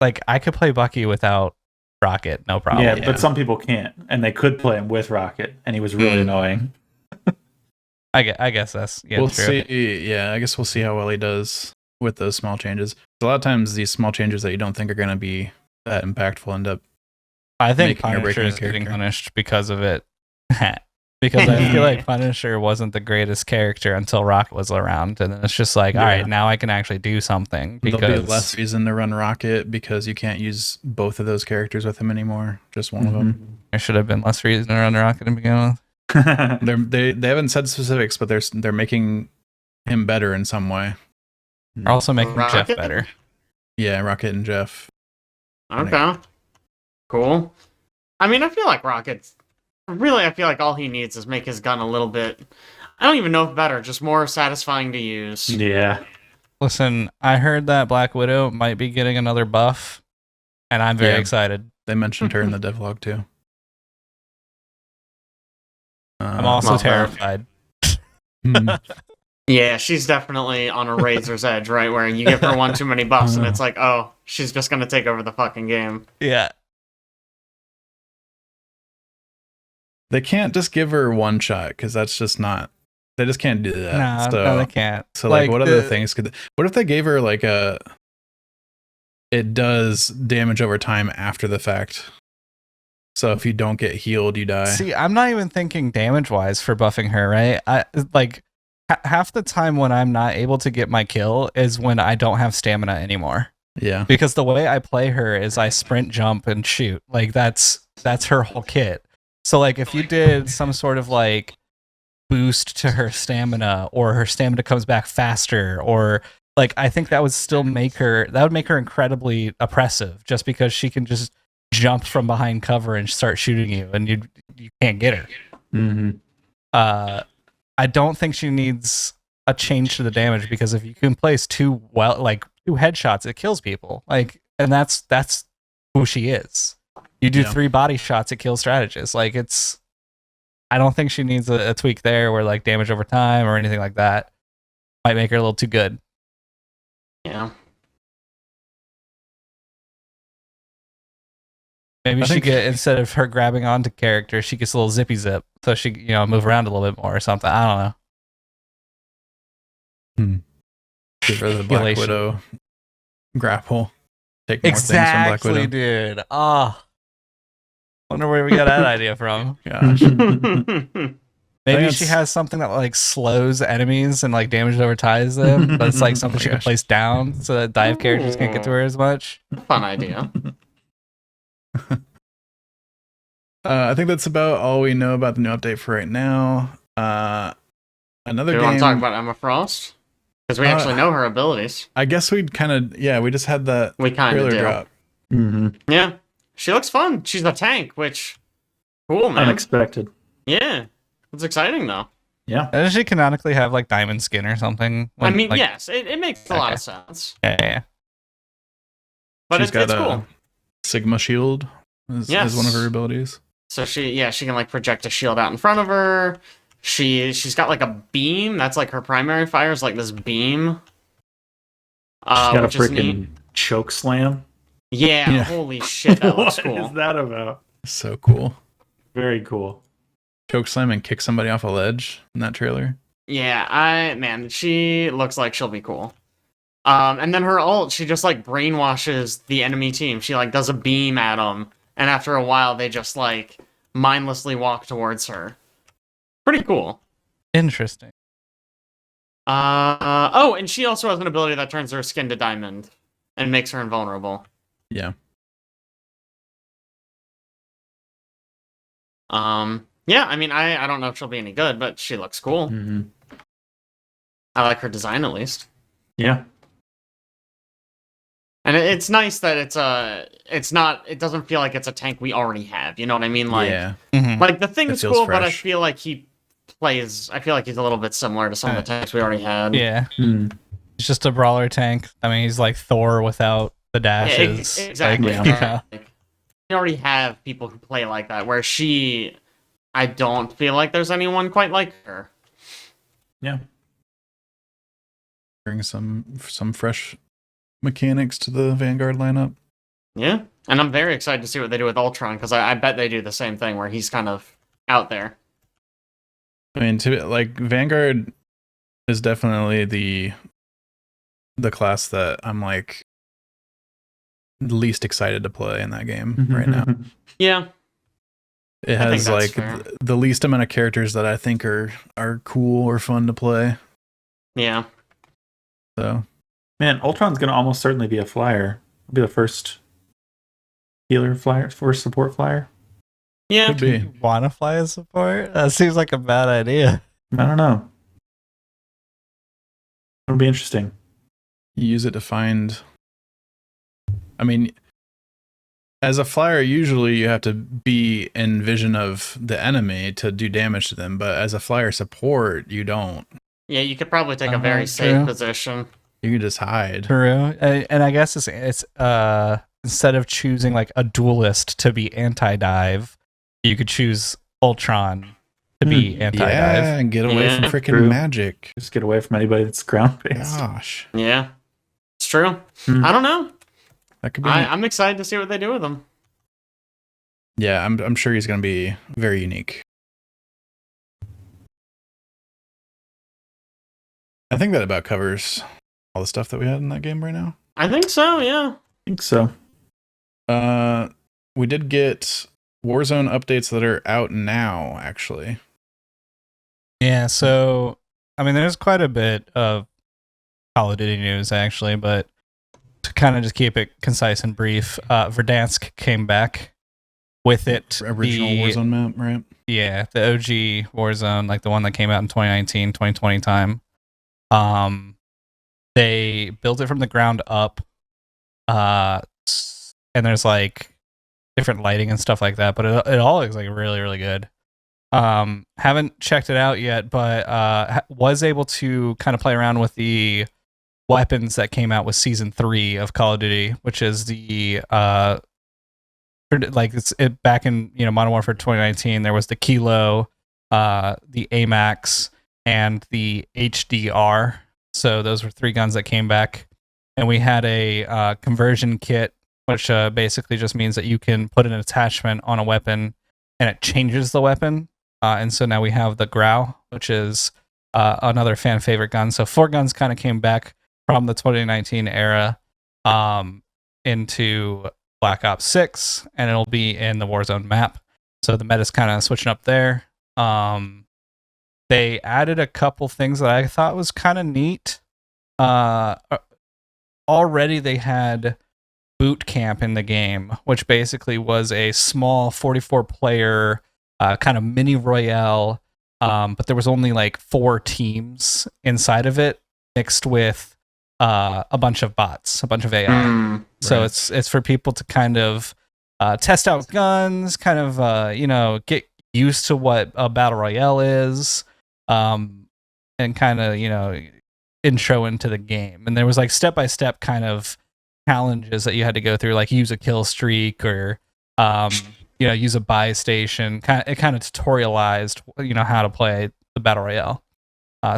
Like, I could play Bucky without Rocket, no problem. Yeah, but some people can't. And they could play him with Rocket, and he was really annoying. I guess that's we'll true. See. Yeah, I guess we'll see how well he does with those small changes. A lot of times, these small changes that you don't think are going to be that impactful end up. I think making or Punisher breaking is getting punished because of it. Because I feel like Punisher wasn't the greatest character until Rocket was around, and then it's just like, all right, now I can actually do something. Because there'll be less reason to run Rocket because you can't use both of those characters with him anymore. Just one of them. There should have been less reason to run Rocket to begin with. They haven't said specifics, but they're making him better in some way. They're also making Rocket? Jeff better. Yeah, Rocket and Jeff. Okay. Cool. I mean, I feel like all he needs is make his gun a little bit, I don't even know if better, just more satisfying to use. Yeah. Listen, I heard that Black Widow might be getting another buff, and I'm very excited. They mentioned her in the devlog too. I'm also terrified. Yeah, she's definitely on a razor's edge, right? Where you give her one too many buffs and it's like, oh, she's just going to take over the fucking game. Yeah. They can't just give her one shot because that's just not. They just can't do that. No, they can't. So, like what other things could? What if they gave her like a? It does damage over time after the fact. So if you don't get healed, you die. See, I'm not even thinking damage-wise for buffing her, right? I like half the time when I'm not able to get my kill is when I don't have stamina anymore. Yeah. Because the way I play her is I sprint, jump, and shoot. Like that's her whole kit. So like if you did some sort of like boost to her stamina, or her stamina comes back faster, or like I think that would still make her incredibly oppressive, just because she can just jump from behind cover and start shooting you, and you can't get her. I don't think she needs a change to the damage, because if you can place two headshots, it kills people. Like, and that's who she is. You do 3 body shots, it kills strategists. Like, it's. I don't think she needs a tweak there where like damage over time or anything like that might make her a little too good. Yeah. Maybe she get, instead of her grabbing onto character, she gets a little zippy zip, so she move around a little bit more or something. I don't know. Give her the Black Widow grapple. Take more things from Black Widow. Dude. Wonder where we got that idea from. Gosh. Maybe she has something that like slows enemies and like damages over ties them, but it's like something she can place down so that dive characters can't get to her as much. Fun idea. I think that's about all we know about the new update for right now. Another game. Do you want to talk about Emma Frost? Because we actually know her abilities. I guess we'd kind of, we just had that trailer drop. Mm-hmm. Yeah. She looks fun. She's a tank, which, cool, man. Unexpected. Yeah. It's exciting, though. Yeah. Does she canonically have like diamond skin or something? I mean, yes, it makes a lot of sense. Yeah. But it's cool. Sigma shield is one of her abilities. So she can like project a shield out in front of her. She's got like a beam. That's like her primary fire is like this beam. She's got a freaking choke slam. Yeah, holy shit, that looks cool. What is that about? So cool. Very cool. Choke slam and kick somebody off a ledge in that trailer. Yeah, she looks like she'll be cool. And then her ult, she just like brainwashes the enemy team. She like does a beam at them, and after a while, they just like mindlessly walk towards her. Pretty cool. Interesting. And she also has an ability that turns her skin to diamond and makes her invulnerable. Yeah. Yeah, I mean, I don't know if she'll be any good, but she looks cool. Mm-hmm. I like her design at least. Yeah. And it's nice that it doesn't feel like it's a tank we already have. You know what I mean? Like, like the thing's cool, fresh. but I feel like he's a little bit similar to some of the tanks we already had. Yeah. He's just a brawler tank. I mean, he's like Thor without the dashes. Yeah, exactly. Like, yeah. We already have people who play like that, where I don't feel like there's anyone quite like her. Yeah. Bring some fresh mechanics to the Vanguard lineup. Yeah, and I'm very excited to see what they do with Ultron, because I bet they do the same thing where he's kind of out there. I mean, Vanguard is definitely the class that I'm like least excited to play in that game right now. Yeah. It has like the least amount of characters that I think are cool or fun to play. Yeah. So, man, Ultron's gonna almost certainly be a flyer. He'll be the first healer flyer, first support flyer. Yeah. Could be. You wanna fly as support? That seems like a bad idea. I don't know. It'll be interesting. You use it to find. I mean, as a flyer, usually you have to be in vision of the enemy to do damage to them, but as a flyer support, you don't. Yeah, you could probably take a very safe position. You can just hide. True. And I guess it's instead of choosing like a duelist to be anti-dive, you could choose Ultron to be anti-dive. Yeah, and get away from freaking magic. Just get away from anybody that's ground-based. Gosh. Yeah. It's true. I don't know. That could be. I'm excited to see what they do with him. Yeah, I'm sure he's going to be very unique. I think that about covers all the stuff that we had in that game right now. I think so, yeah. I think so. We did get Warzone updates that are out now, actually. Yeah, so I mean, there's quite a bit of Call of Duty news actually, but to kind of just keep it concise and brief, Verdansk came back with it. Original Warzone map, right? Yeah, the OG Warzone, like the one that came out in 2019, 2020 time. They built it from the ground up, and there's like different lighting and stuff like that, but it all looks like really, really good. Haven't checked it out yet, but was able to kind of play around with the weapons that came out with Season 3 of Call of Duty, which is the back in Modern Warfare 2019, there was the Kilo, the AMAX, and the HDR. So those were 3 guns that came back, and we had a conversion kit, which basically just means that you can put an attachment on a weapon and it changes the weapon. And so now we have the Grau, which is another fan favorite gun. So 4 guns kind of came back from the 2019 era into Black Ops 6, and it'll be in the Warzone map. So the meta's kind of switching up there. They added a couple things that I thought was kind of neat. Already they had Boot Camp in the game, which basically was a small 44-player kind of mini royale, but there was only like 4 teams inside of it. mixed with a bunch of bots, a bunch of AI. So right. it's for people to kind of test out guns, kind of get used to what a battle royale is, and kind of intro into the game. And there was like step-by-step kind of challenges that you had to go through, like use a kill streak or use a buy station. It kind of tutorialized how to play the battle royale.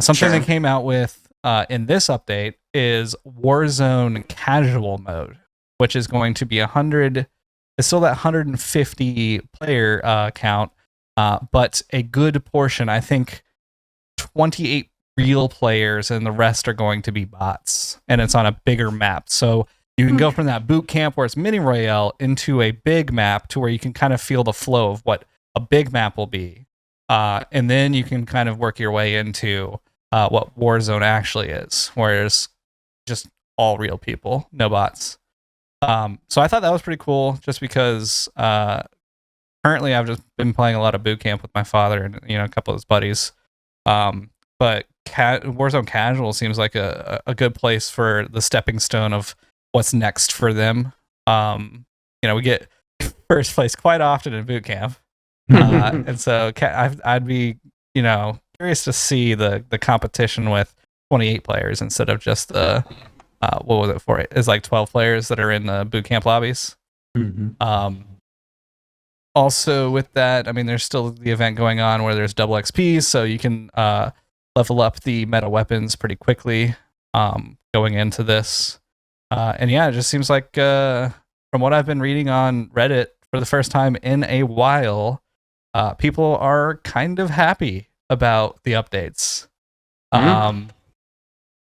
Something they came out with in this update is Warzone casual mode, which is going to be 100. It's still that 150 player count, but a good portion, I think 28 real players, and the rest are going to be bots, and it's on a bigger map. So you can go from that boot camp where it's mini royale into a big map to where you can kind of feel the flow of what a big map will be, and then you can kind of work your way into what Warzone actually is, where it's just all real people, no bots. So I thought that was pretty cool, just because currently I've just been playing a lot of boot camp with my father and a couple of his buddies. But Warzone Casual seems like a good place for the stepping stone of what's next for them. We get first place quite often in boot camp, and so I'd be curious to see the competition with 28 players instead of just the what was it for? It's like 12 players that are in the boot camp lobbies. Also with that, I mean, there's still the event going on where there's double XP, so you can level up the meta weapons pretty quickly going into this. And yeah, it just seems like from what I've been reading on Reddit for the first time in a while, people are kind of happy about the updates.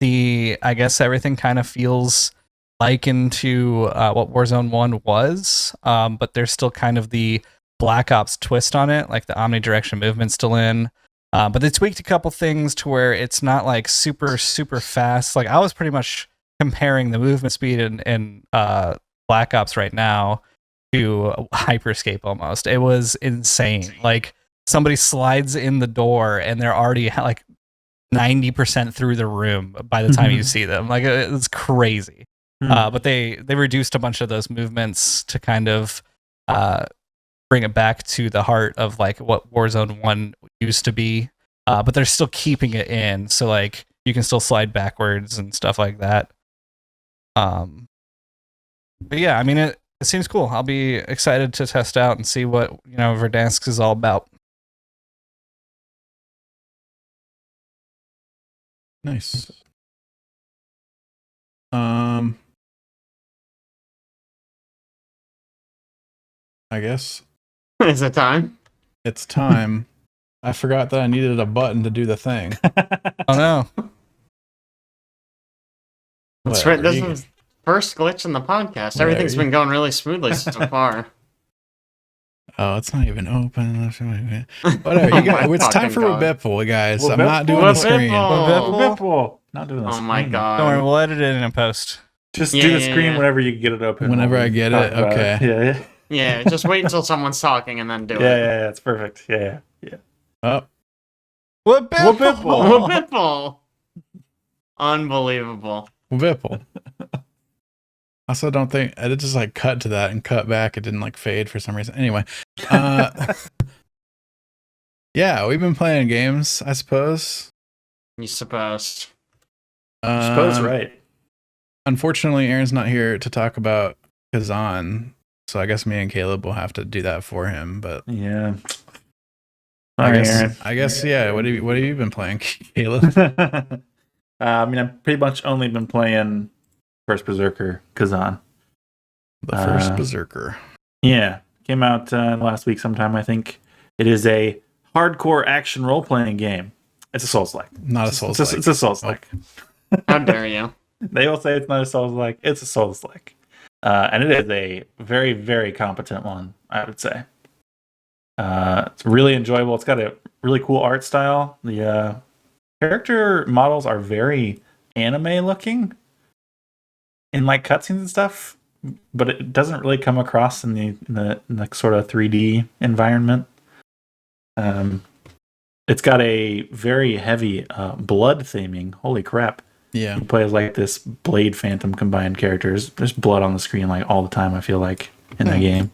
I guess everything kind of feels into what Warzone 1 was, but there's still kind of the Black Ops twist on it, like the omnidirection movement's still in. But they tweaked a couple things to where it's not like super, super fast. Like I was pretty much comparing the movement speed in Black Ops right now to Hyperscape almost. It was insane. Like somebody slides in the door and they're already like 90% through the room by the time you see them. Like it's crazy. But they reduced a bunch of those movements to kind of bring it back to the heart of like what Warzone 1 used to be. But they're still keeping it in, so like you can still slide backwards and stuff like that. But yeah, I mean it seems cool. I'll be excited to test out and see what Verdansk is all about. Nice. I guess is it time? It's time. I forgot that I needed a button to do the thing. Oh no. That's right. This is first glitch in the podcast. Everything's been going really smoothly so far. Oh, it's not even open. Whatever. It's time for WHYBPL, guys. I'm not doing the screen. WHYBPL. Not doing the screen. Oh my god. Don't worry, we'll edit it in and post. Just do the screen whenever you get it open. Whenever I get it, okay. Yeah, just wait until someone's talking and then do it. Yeah, it's perfect. Yeah. Oh. WHYBPL. Unbelievable. WHYBPL. Also, don't think I did just like cut to that and cut back. It didn't like fade for some reason. Anyway, yeah, we've been playing games, I suppose. You suppose? Right. Unfortunately, Aaron's not here to talk about Khazan, so I guess me and Caleb will have to do that for him. But yeah, I guess yeah. What have you been playing, Caleb? I mean, I've pretty much only been playing First Berserker Khazan. The first Berserker. Yeah, came out last week sometime, I think. It is a hardcore action role-playing game. It's a Souls-like. Not a Souls-like. It's a Souls-like. How dare you? They will say it's not a Souls-like. It's a Souls-like. And it is a very, very competent one, I would say. It's really enjoyable. It's got a really cool art style. The character models are very anime-looking in like cutscenes and stuff, but it doesn't really come across in the sort of 3D environment. It's got a very heavy blood theming. Holy crap! Yeah. You play as like this Blade Phantom combined characters. There's blood on the screen like all the time, I feel like, in that game.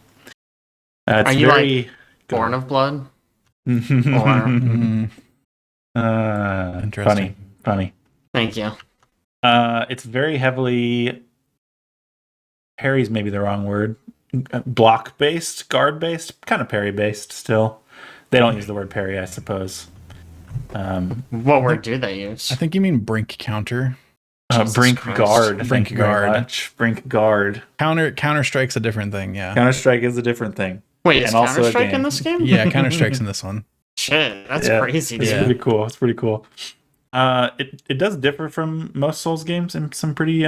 It's Are you very like Born of Blood? Interesting. Funny. Thank you. It's very heavily parry's maybe the wrong word. Block based, guard based, kind of parry based still. They don't use the word parry, I suppose. What word do they use? I think you mean brink counter. Brink Christ. guard. Brink guard. Brink guard. Counter strike's a different thing, yeah. Counter Strike is a different thing. Wait, is and also a Counter-Strike game. in this game? Yeah, Counter Strike's in this one. Shit, that's crazy. It's Dude. pretty cool. It's pretty cool. It does differ from most Souls games in some pretty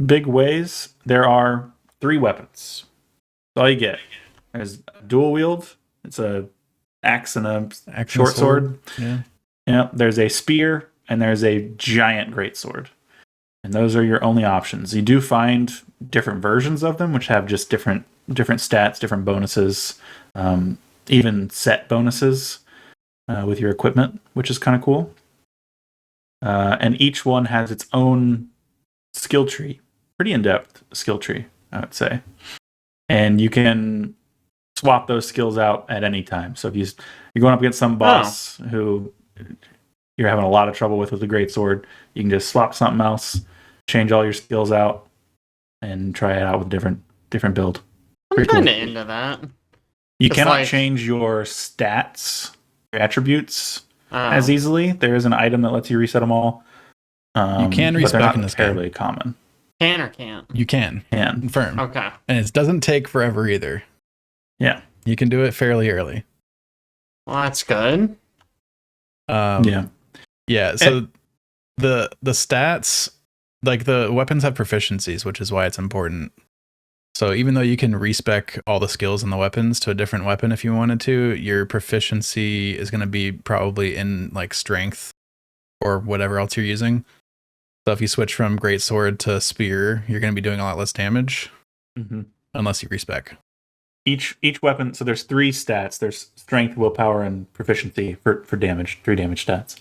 big ways. There are 3 weapons. That's all you get. There's dual wield. It's a axe and a short sword. Yeah. There's a spear and there's a giant great sword. And those are your only options. You do find different versions of them, which have just different stats, different bonuses, even set bonuses with your equipment, which is kind of cool. And each one has its own skill tree, pretty in-depth skill tree, I would say. And you can swap those skills out at any time. So if you're going up against some boss who you're having a lot of trouble with the greatsword, you can just swap something else, change all your skills out, and try it out with different build. I'm kind of into that. You cannot change your stats, your attributes as easily. There is an item that lets you reset them all. You can respec in this game. Fairly common. Can or can't? You can. Confirm. Okay. And it doesn't take forever either. Yeah. You can do it fairly early. Well, that's good. Yeah. So the stats, like the weapons have proficiencies, which is why it's important. So even though you can respec all the skills in the weapons to a different weapon if you wanted to, your proficiency is going to be probably in like strength or whatever else you're using. So if you switch from greatsword to spear, you're going to be doing a lot less damage, unless you respec. Each weapon, so there's 3 stats. There's strength, willpower, and proficiency for damage, 3 damage stats.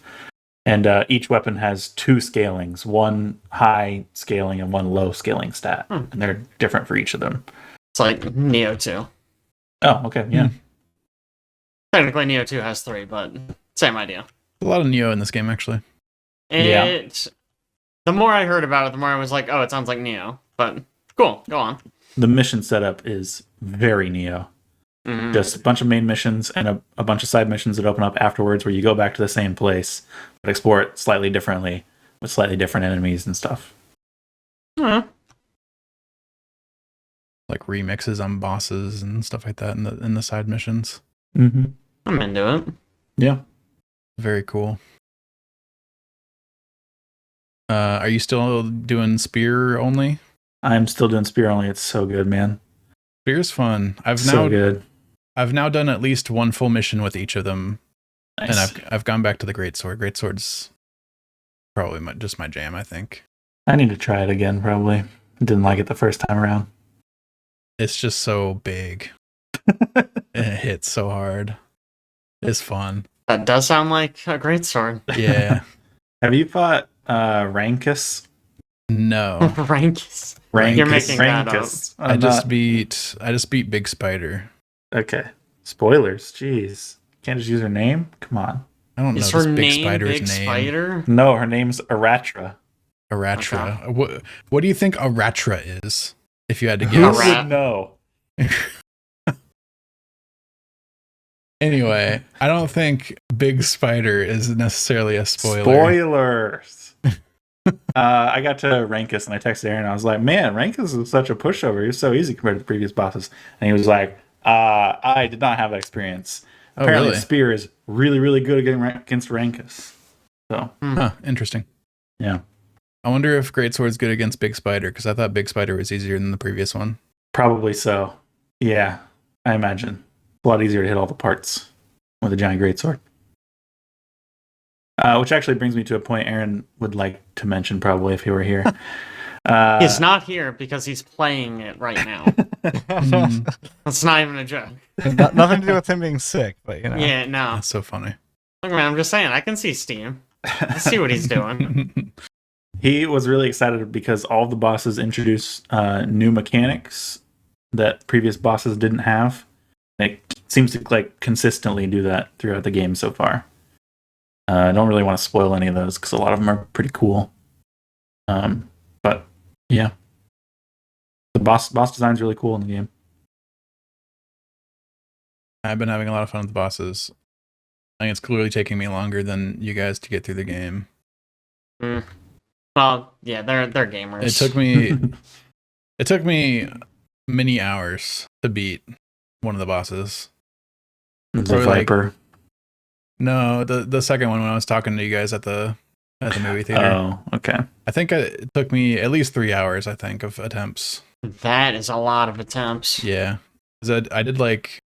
And each weapon has 2 scalings, 1 high scaling and 1 low scaling stat. And they're different for each of them. It's like Neo 2. Oh, okay, yeah. Technically, Neo 2 has 3, but same idea. A lot of Neo in this game, actually. The more I heard about it, the more I was like, oh, it sounds like Neo. But cool, go on. The mission setup is very Neo. Just a bunch of main missions and a bunch of side missions that open up afterwards where you go back to the same place, but explore it slightly differently with slightly different enemies and stuff. Like remixes on bosses and stuff like that in the side missions. I'm into it. Yeah. Very cool. Are you still doing spear only? I'm still doing spear only. It's so good, man. Spear's fun. I've now done at least 1 full mission with each of them. Nice. And I've gone back to the greatsword. Greatsword's probably just my jam, I think. I need to try it again, probably. Didn't like it the first time around. It's just so big. It hits so hard. It's fun. That does sound like a great sword. Yeah. Have you fought Rankus? No. Rankus. You're making that up. I just beat Big Spider. Okay. Spoilers. Jeez. Can't just use her name? Come on. I don't know this Big Spider's name. Spider? No, her name's Aratra. Aratra. Okay. What do you think Aratra is? If you had to guess. Who would know? Anyway, I don't think Big Spider is necessarily a spoiler. Spoilers. I got to Rankus and I texted Aaron. I was like, man, Rankus is such a pushover. He was so easy compared to the previous bosses. And he was like, I did not have that experience. Apparently, really? Spear is really, really good at against Rankus. So, interesting. Yeah. I wonder if Greatsword's good against Big Spider, because I thought Big Spider was easier than the previous one. Probably so. Yeah, I imagine. A lot easier to hit all the parts with a giant greatsword. Which actually brings me to a point Aaron would like to mention probably if he were here. He's not here because he's playing it right now. That's not even a joke. Nothing to do with him being sick, but you know. Yeah, no. That's so funny. Look, man, I'm just saying, I can see Steam. I see what he's doing. He was really excited because all the bosses introduce new mechanics that previous bosses didn't have. It seems to like consistently do that throughout the game so far. I don't really want to spoil any of those because a lot of them are pretty cool. But yeah, the boss design is really cool in the game. I've been having a lot of fun with the bosses. I think it's clearly taking me longer than you guys to get through the game. Well, yeah, they're gamers. It took me many hours to beat one of the bosses. The Viper. No, the second one when I was talking to you guys at the movie theater. Oh, okay. I think it took me at least 3 hours, I think, of attempts. That is a lot of attempts. Yeah. I did like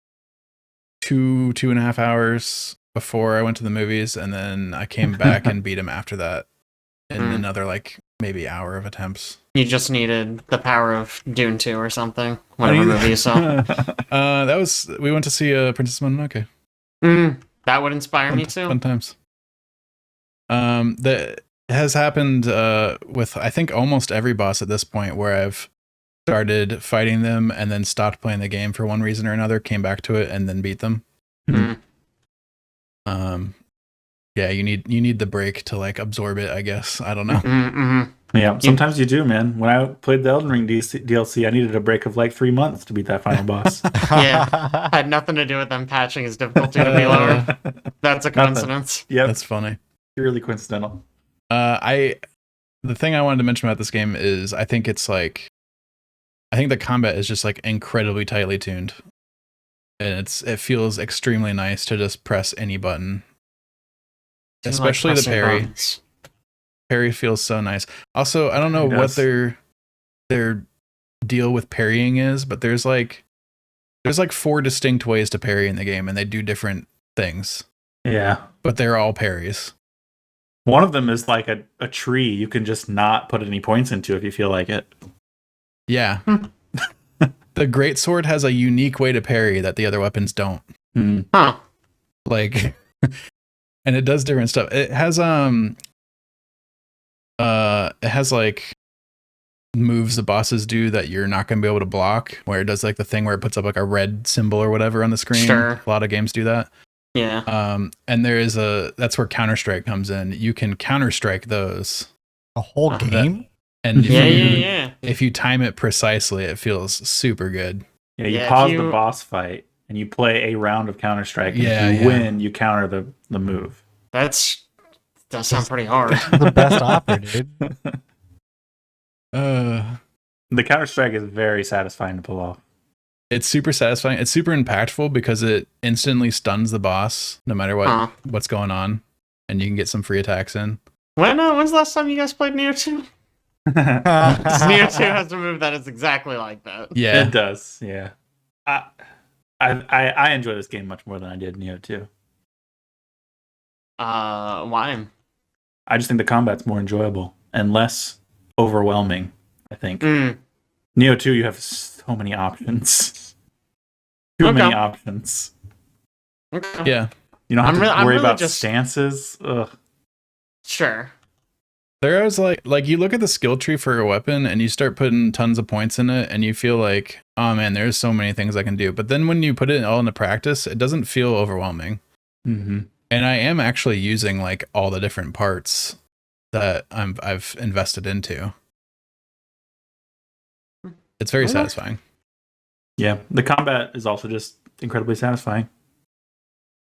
2.5 hours before I went to the movies, and then I came back and beat him after that in another like maybe hour of attempts. You just needed the power of Dune 2 or something. Whatever movie you saw. We went to see Princess Mononoke. That would inspire me too. Fun times. That has happened with I think almost every boss at this point, where I've started fighting them and then stopped playing the game for one reason or another, came back to it and then beat them. Yeah, you need the break to like absorb it, I guess. I don't know. Yeah, sometimes you do, man. When I played the Elden Ring DLC, I needed a break of like 3 months to beat that final boss. Yeah, had nothing to do with them patching his difficulty to be lower. That's a coincidence. Yeah, that's funny. Purely coincidental. The thing I wanted to mention about this game is I think the combat is just like incredibly tightly tuned, and it feels extremely nice to just press any button, especially the parry. Buttons. Parry feels so nice. Also, I don't know what their deal with parrying is, but there's like 4 distinct ways to parry in the game, and they do different things. Yeah, but they're all parries. One of them is like a tree you can just not put any points into if you feel like it. Yeah. The greatsword has a unique way to parry that the other weapons don't. Huh. Like, and it does different stuff. It has like moves the bosses do that you're not going to be able to block, where it does like the thing where it puts up like a red symbol or whatever on the screen. Sure. A lot of games do that. Yeah. And that's where Counter-Strike comes in. You can Counter-Strike those. A whole game? And yeah. If you time it precisely, it feels super good. Yeah, you pause the boss fight and you play a round of Counter-Strike. And if you win, you counter the move. That sounds pretty hard. The best offer, dude. The Counter-Strike is very satisfying to pull off. It's super satisfying. It's super impactful because it instantly stuns the boss no matter what's going on, and you can get some free attacks in. When's the last time you guys played Neo 2? Neo 2 has a move that is exactly like that. Yeah, it does. Yeah, I enjoy this game much more than I did Neo 2. Why? I just think the combat's more enjoyable and less overwhelming. I think Neo 2, you have so many options. Too many options. Okay. Yeah. You don't have to worry about stances. Ugh. Sure. There is like you look at the skill tree for a weapon and you start putting tons of points in it and you feel like, oh man, there's so many things I can do. But then when you put it all into practice, it doesn't feel overwhelming. Mm-hmm. And I am actually using like all the different parts that I've invested into. It's very satisfying. Yeah, the combat is also just incredibly satisfying.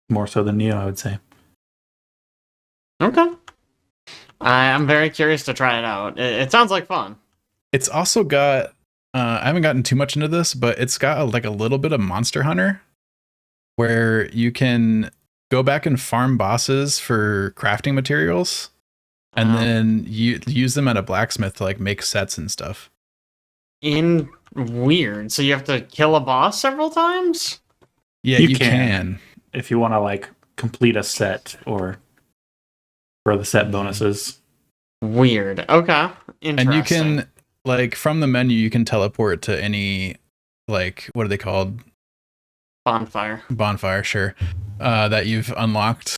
More so than Neo, I would say. Okay. I'm very curious to try it out. It sounds like fun. It's also got, I haven't gotten too much into this, but it's got a little bit of Monster Hunter, where you can go back and farm bosses for crafting materials, and then you use them at a blacksmith to like make sets and stuff. Weird. So you have to kill a boss several times? Yeah, you can. If you want to like complete a set or for the set bonuses. Weird. Okay. Interesting. And you can like from the menu you can teleport to any like what are they called? Bonfire, sure. That you've unlocked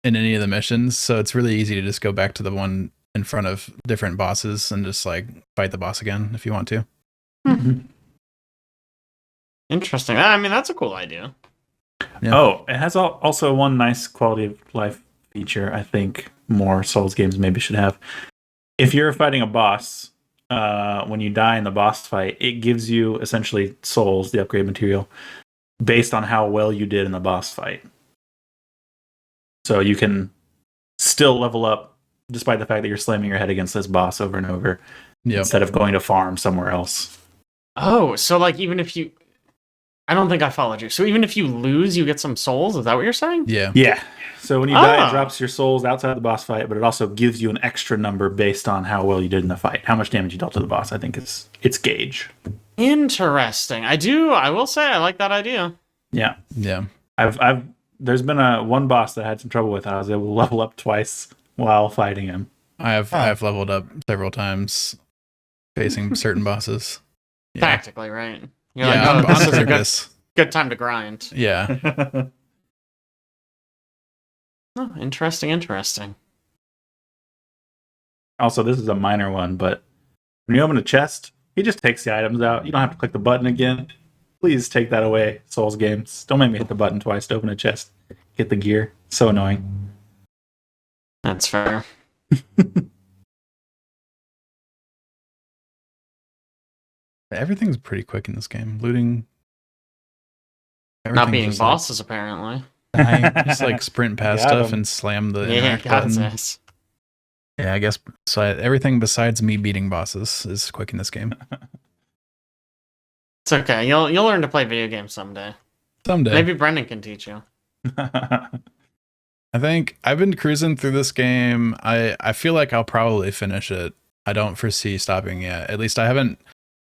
in any of the missions. So it's really easy to just go back to the one in front of different bosses and just like fight the boss again if you want to. Interesting. I mean, that's a cool idea. Yeah. Oh, it has also one nice quality of life feature I think more Souls games maybe should have. If you're fighting a boss, when you die in the boss fight, it gives you essentially souls, the upgrade material, based on how well you did in the boss fight. So you can still level up despite the fact that you're slamming your head against this boss over and over instead of going to farm somewhere else. Oh, so like even if you... I don't think I followed you. So even if you lose, you get some souls? Is that what you're saying? Yeah. Yeah. So when you die, it drops your souls outside the boss fight, but it also gives you an extra number based on how well you did in the fight. How much damage you dealt to the boss, I think is its gauge. Interesting. I will say I like that idea. Yeah. Yeah. There's been one boss that I had some trouble with. I was able to level up twice while fighting him. I've leveled up several times facing certain bosses. Yeah. Tactically, right? You're this is a good time to grind. Yeah. Oh, interesting. Also, this is a minor one, but when you open a chest, he just takes the items out. You don't have to click the button again. Please take that away, Souls games. Don't make me hit the button twice to open a chest. Get the gear. So annoying. That's fair. Everything's pretty quick in this game. Looting. Not being bosses, apparently. Just like sprint past stuff and slam the interact button. Yeah, I guess so. Everything besides me beating bosses is quick in this game. It's okay. You'll learn to play video games someday. Maybe Brendan can teach you. I think I've been cruising through this game. I feel like I'll probably finish it. I don't foresee stopping yet. At least I haven't.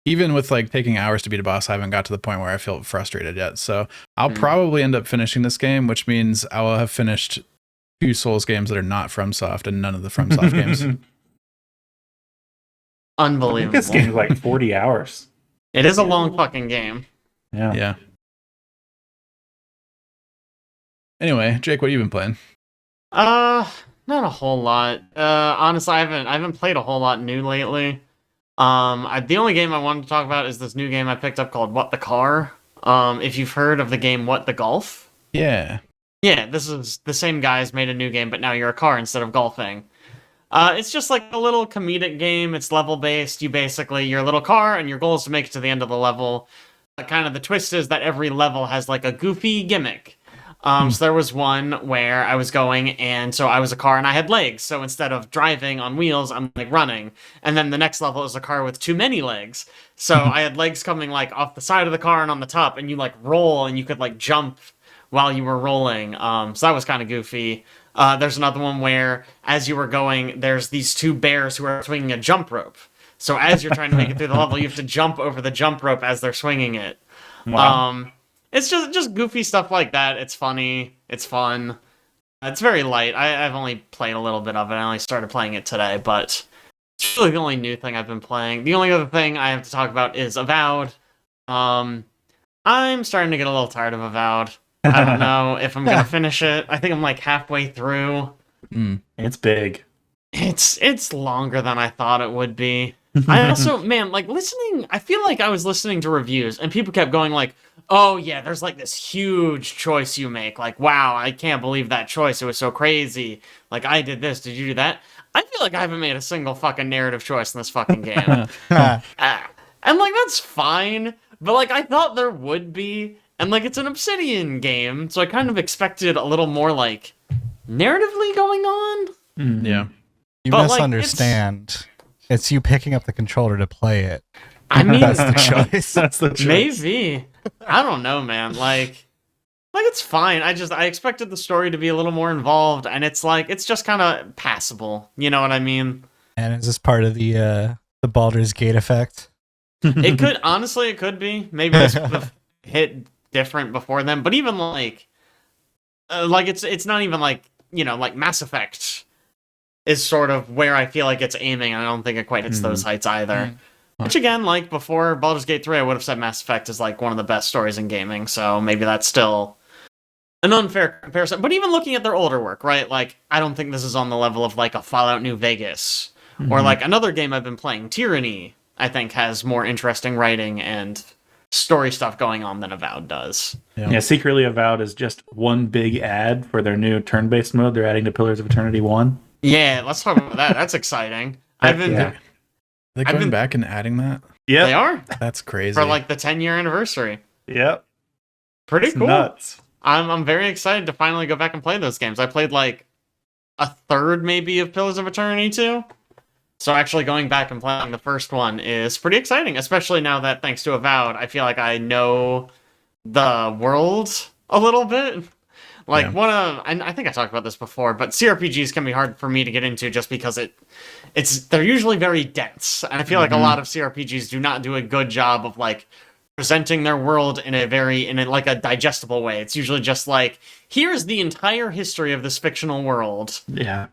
Even with like taking hours to beat a boss, I haven't got to the point where I feel frustrated yet. So I'll probably end up finishing this game, which means I will have finished 2 Souls games that are not FromSoft and none of the FromSoft games. Unbelievable. I think this game is like 40 hours. It is a long fucking game. Yeah. Anyway, Jake, what have you been playing? Not a whole lot. Honestly, I haven't played a whole lot new lately. The only game I wanted to talk about is this new game I picked up called What the Car. If you've heard of the game What the Golf. Yeah. Yeah, this is the same guys made a new game, but now you're a car instead of golfing. It's just like a little comedic game. It's level-based. You're a little car, and your goal is to make it to the end of the level. Kind of the twist is that every level has like a goofy gimmick. So there was one where I was going, and so I was a car and I had legs. So instead of driving on wheels, I'm like running. And then the next level is a car with too many legs. So I had legs coming like off the side of the car and on the top, and you like roll and you could like jump while you were rolling. So that was kind of goofy. There's another one where as you were going, there's these 2 bears who are swinging a jump rope. So as you're trying to make it through the level, you have to jump over the jump rope as they're swinging it. Wow. It's just goofy stuff like that. It's funny. It's fun. It's very light. I've only played a little bit of it. I only started playing it today, but it's really the only new thing I've been playing. The only other thing I have to talk about is Avowed. I'm starting to get a little tired of Avowed. I don't know if I'm gonna finish it. I think I'm like halfway through. It's big. It's longer than I thought it would be. I also, man, like listening, I feel like I was listening to reviews and people kept going like, oh yeah, there's like this huge choice you make. Like, wow, I can't believe that choice. It was so crazy. Like, I did this. Did you do that? I feel like I haven't made a single fucking narrative choice in this fucking game. And like, that's fine. But like, I thought there would be. And like, it's an Obsidian game. So I kind of expected a little more like narratively going on. Yeah. You misunderstand. It's you picking up the controller to play it. I mean, that's the choice. That's the choice. Maybe. I don't know, man. Like it's fine. I expected the story to be a little more involved, and it's just kind of passable. You know what I mean? And is this part of the Baldur's Gate effect? It could be. Maybe this would have hit different before then. But even like it's not even like, you know, like Mass Effect is sort of where I feel like it's aiming, and I don't think it quite hits those heights either. Which again, like before Baldur's Gate 3, I would have said Mass Effect is like one of the best stories in gaming, so maybe that's still an unfair comparison. But even looking at their older work, right? Like, I don't think this is on the level of like a Fallout New Vegas Or like another game I've been playing, Tyranny, I think has more interesting writing and story stuff going on than Avowed does. Yeah, Secretly Avowed is just one big ad for their new turn-based mode they're adding to Pillars of Eternity 1. Yeah, let's talk about that. That's exciting. They're going back and adding that? Yeah. They are? That's crazy. For like the 10-year anniversary. Yep. Pretty cool. Nuts. I'm very excited to finally go back and play those games. I played like a third maybe of Pillars of Eternity 2. So actually going back and playing the first one is pretty exciting, especially now that thanks to Avowed, I feel like I know the world a little bit. Like I think I talked about this before, but CRPGs can be hard for me to get into just because they're usually very dense. And I feel like a lot of CRPGs do not do a good job of like presenting their world in a digestible way. It's usually just like, here's the entire history of this fictional world. Yeah.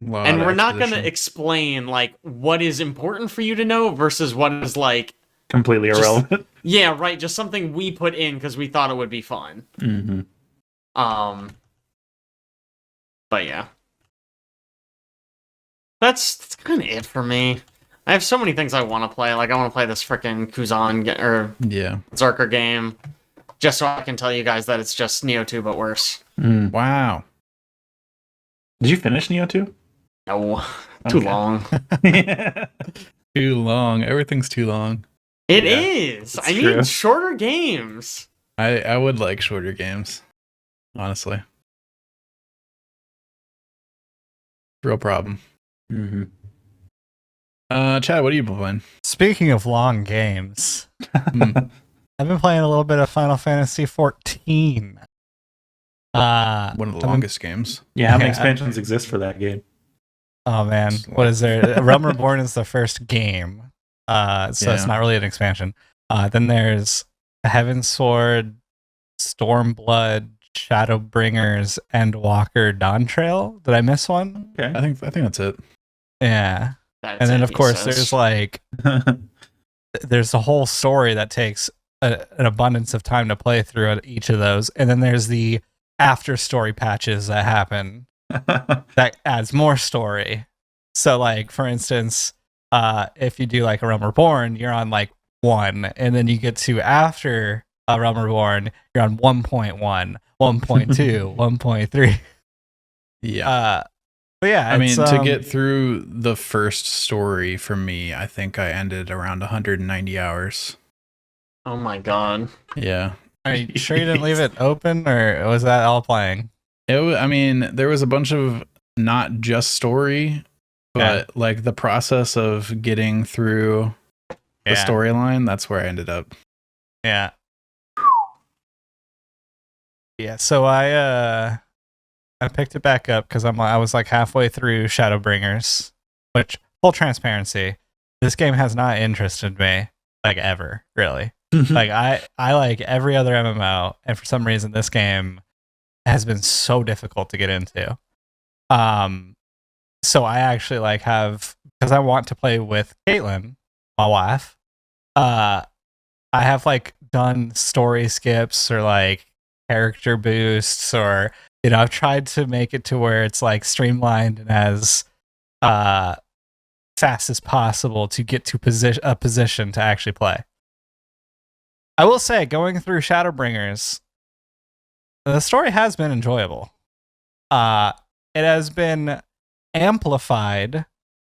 And we're not going to explain like what is important for you to know versus what is like completely irrelevant. Yeah, right. Just something we put in because we thought it would be fun. Mm-hmm. But yeah, that's kind of it for me. I have so many things I want to play. Like I want to play this freaking Khazan Zerker game, just so I can tell you guys that it's just Neo 2 but worse. Wow. Did you finish Neo 2? No, too long. Too long. Everything's too long. It is. I need shorter games. I would like shorter games, honestly. Real problem. Mm-hmm. Chad, what are you playing? Speaking of long games, I've been playing a little bit of Final Fantasy XIV. One of the longest games. Yeah, how many expansions exist for that game? Oh man, what is there? Realm Reborn is the first game, so it's not really an expansion. Then there's Heaven's Sword, Stormblood, Shadowbringers, Endwalker, Dawntrail. Did I miss one? Okay, I think that's it. Yeah, and then of course there's like there's a whole story that takes an abundance of time to play through at each of those, and then there's the after story patches that happen that adds more story. So like for instance, if you do like a Realm Reborn, you're on like 1, and then you get to after a Realm Reborn, you're on 1.1, 1.2, 1.3. Yeah. But yeah, I mean, to get through the first story for me, I think I ended around 190 hours. Oh my god. Yeah. Are you sure you didn't leave it open, or was that all playing? I mean, there was a bunch of not just story, but like the process of getting through the storyline, that's where I ended up. Yeah. Yeah, so I picked it back up because I was like halfway through Shadowbringers, which, full transparency, this game has not interested me like ever, really. Like I like every other MMO, and for some reason this game has been so difficult to get into. So I actually like because I want to play with Caitlin, my wife. I have like done story skips or like character boosts, or I've tried to make it to where it's like streamlined and as fast as possible to get to a position to actually play. I will say, going through Shadowbringers, the story has been enjoyable. It has been amplified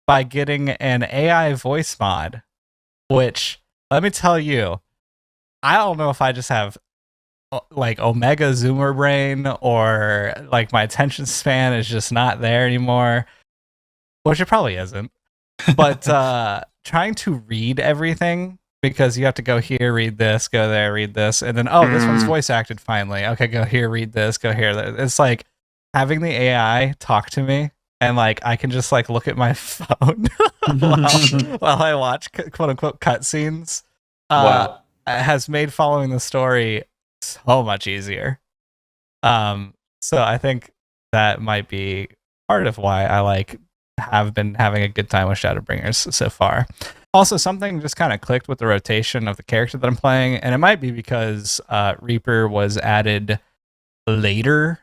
by getting an AI voice mod, which, let me tell you, I don't know if I just have like Omega Zoomer brain, or like my attention span is just not there anymore, which it probably isn't. But trying to read everything, because you have to go here, read this, go there, read this, and then, this one's voice acted finally. Okay, go here, read this, go here. It's like having the AI talk to me, and like I can just like look at my phone while I watch quote unquote cutscenes. Has made following the story so much easier. So I think that might be part of why I have been having a good time with Shadowbringers so far. Also, something just kind of clicked with the rotation of the character that I'm playing, and it might be because Reaper was added later,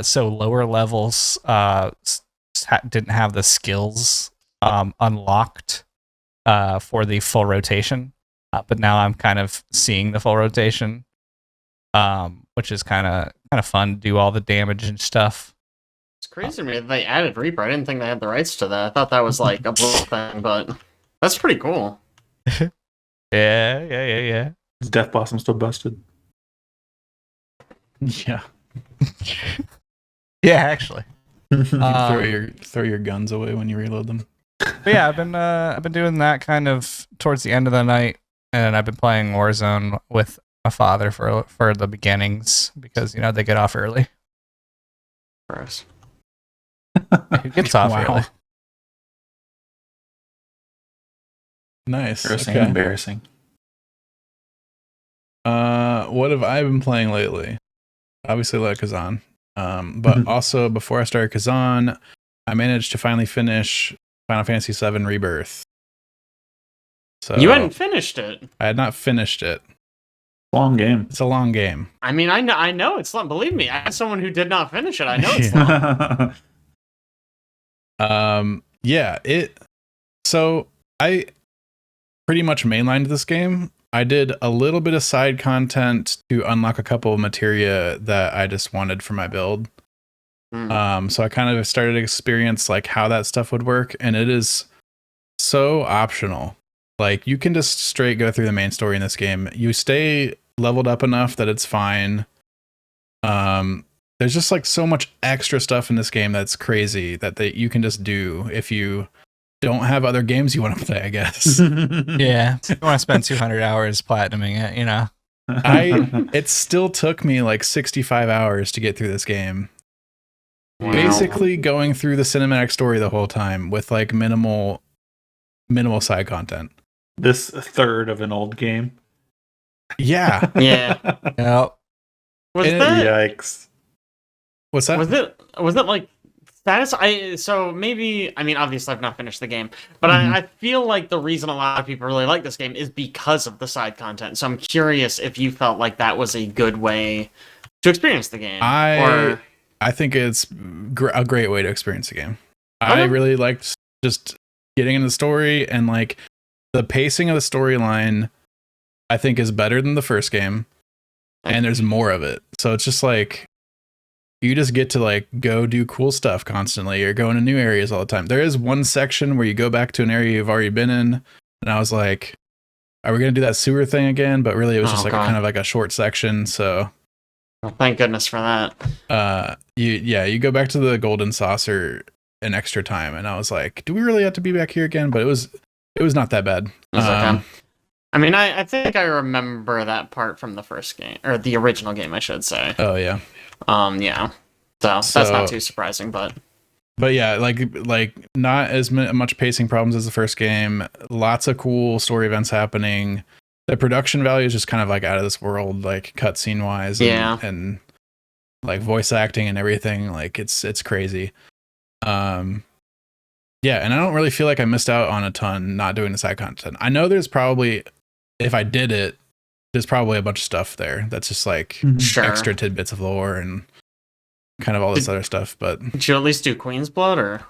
so lower levels didn't have the skills unlocked for the full rotation, but now I'm kind of seeing the full rotation, which is kind of fun to do all the damage and stuff. It's crazy to me that they added Reaper. I didn't think they had the rights to that. I thought that was like a blue thing, but that's pretty cool. Yeah. Is Death Blossom still busted? Yeah. Yeah, actually. Throw your guns away when you reload them. But yeah, I've been doing that kind of towards the end of the night, and I've been playing Warzone with my father for the beginnings because they get off early. Gross. Who gets off early? Nice. Embarrassing. What have I been playing lately? Obviously, like Khazan. But also before I started Khazan, I managed to finally finish Final Fantasy VII Rebirth. So You hadn't finished it. I had not finished it. Long game. It's a long game. I mean, I know it's long. Believe me, as someone who did not finish it, I know it's long. So I pretty much mainlined this game. I did a little bit of side content to unlock a couple of materia that I just wanted for my build. So I kind of started to experience like how that stuff would work, and it is so optional. Like you can just straight go through the main story in this game. You stay leveled up enough that it's fine. There's just like so much extra stuff in this game that's crazy that you can just do if you don't have other games you want to play, I guess. Yeah. You want to spend 200 hours platinuming it, It still took me like 65 hours to get through this game. Wow. Basically going through the cinematic story the whole time with like minimal side content. This third of an old game. Yeah. Yeah. Yep. Yikes. What's that? Was it like status? So maybe, I mean, obviously I've not finished the game, but I feel like the reason a lot of people really like this game is because of the side content. So I'm curious if you felt like that was a good way to experience the game. I think it's a great way to experience the game. Okay. I really liked just getting into the story, and like the pacing of the storyline I think is better than the first game, and there's more of it. So it's just like you just get to like go do cool stuff constantly. You're going to new areas all the time. There is one section where you go back to an area you've already been in, and I was like, are we going to do that sewer thing again? But really it was just like kind of like a short section. So well, thank goodness for that. You go back to the golden saucer an extra time, and I was like, do we really have to be back here again? But it was not that bad. I mean, I think I remember that part from the first game, or the original game, I should say. Oh yeah. Yeah. So that's not too surprising, but yeah, like not as much pacing problems as the first game. Lots of cool story events happening. The production value is just kind of like out of this world, like cutscene wise, and like voice acting and everything. Like it's crazy. Yeah, and I don't really feel like I missed out on a ton not doing the side content. I know there's probably, if I did it, there's probably a bunch of stuff there that's just like extra tidbits of lore and kind of all this other stuff. But did you at least do Queen's Blood, or?